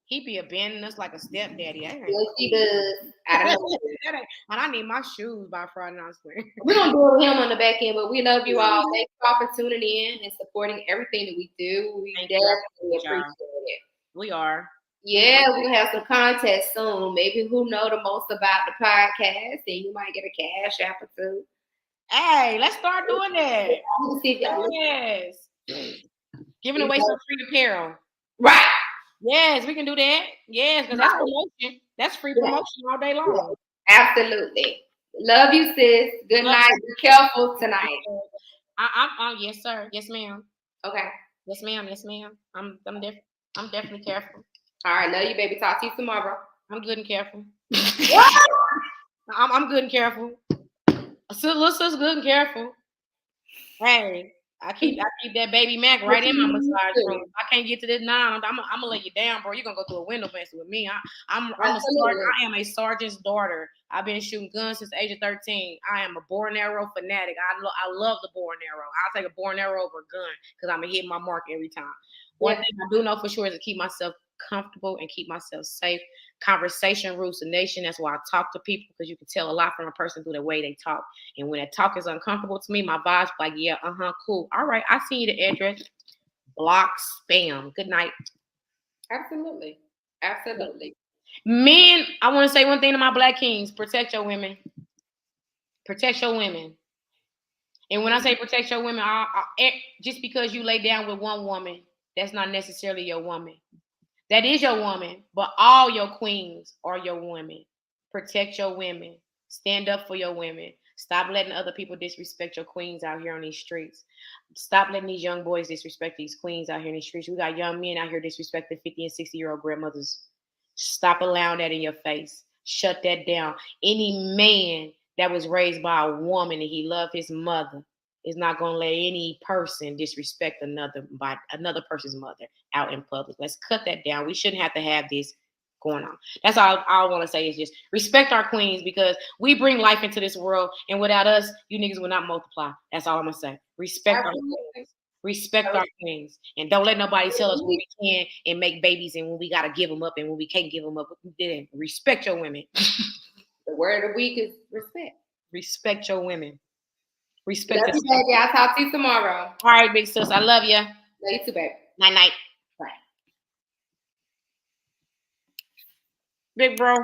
He be abandoning us like a stepdaddy. Yes, he does. I don't know. And I need my shoes by Friday night. We're going to do it with him on the back end, but we love you all. Thanks for tuning in and supporting everything that we do. We definitely appreciate it. We are. Yeah, we're going to have some contests soon. Maybe who know the most about the podcast, and you might get a cash app or two. Hey, let's start doing that. Yes. Giving away some free apparel. Right. Yes, we can do that. Yes, because that's promotion. That's free promotion all day long. Absolutely. Love you, sis. Good night. Be careful tonight. Yes, sir. Yes, ma'am. Okay. Yes, ma'am. Yes, ma'am. I'm definitely careful. All right, love you, baby. Talk to you tomorrow. I'm good and careful. I'm good and careful. Little sis good and careful. Hey. I keep that baby Mac right in my massage room. I can't get to this now. I'm gonna lay you down, bro. You're gonna go through a window messing with me. I'm a sergeant. I am a sergeant's daughter. I've been shooting guns since the age of 13. I am a bow and arrow fanatic. I love the bow and arrow. I'll take a bow and arrow over a gun because I'm gonna hit my mark every time. One thing I do know for sure is to keep myself comfortable and keep myself safe. Conversation rules the nation. That's why I talk to people, because you can tell a lot from a person through the way they talk. And when that talk is uncomfortable to me, my vibe's like, yeah, cool. All right, I see the address. Block, spam. Good night. Absolutely. Absolutely. Men, I want to say one thing to my Black kings: protect your women. Protect your women. And when I say protect your women, just because you lay down with one woman, that's not necessarily your woman. That is your woman, but all your queens are your women. Protect your women. Stand up for your women. Stop letting other people disrespect your queens out here on these streets. Stop letting these young boys disrespect these queens out here in these streets. We got young men out here disrespecting 50 and 60-year-old grandmothers. Stop allowing that in your face. Shut that down. Any man that was raised by a woman and he loved his mother is not going to let any person disrespect another person's mother out in public. Let's cut that down. We shouldn't have to have this going on. That's all I want to say is just respect our queens, because we bring life into this world, and without us, you niggas will not multiply. That's all I'm going to say. Respect our queens. Respect our queens. And don't let nobody tell us when we can and make babies and when we got to give them up and when we can't give them up. Then respect your women. The word of the week is respect. Respect your women. Respect love you, baby. I'll talk to you tomorrow. All right, big sis. I love you. Love you too, baby. Night-night. Bye. Big bro.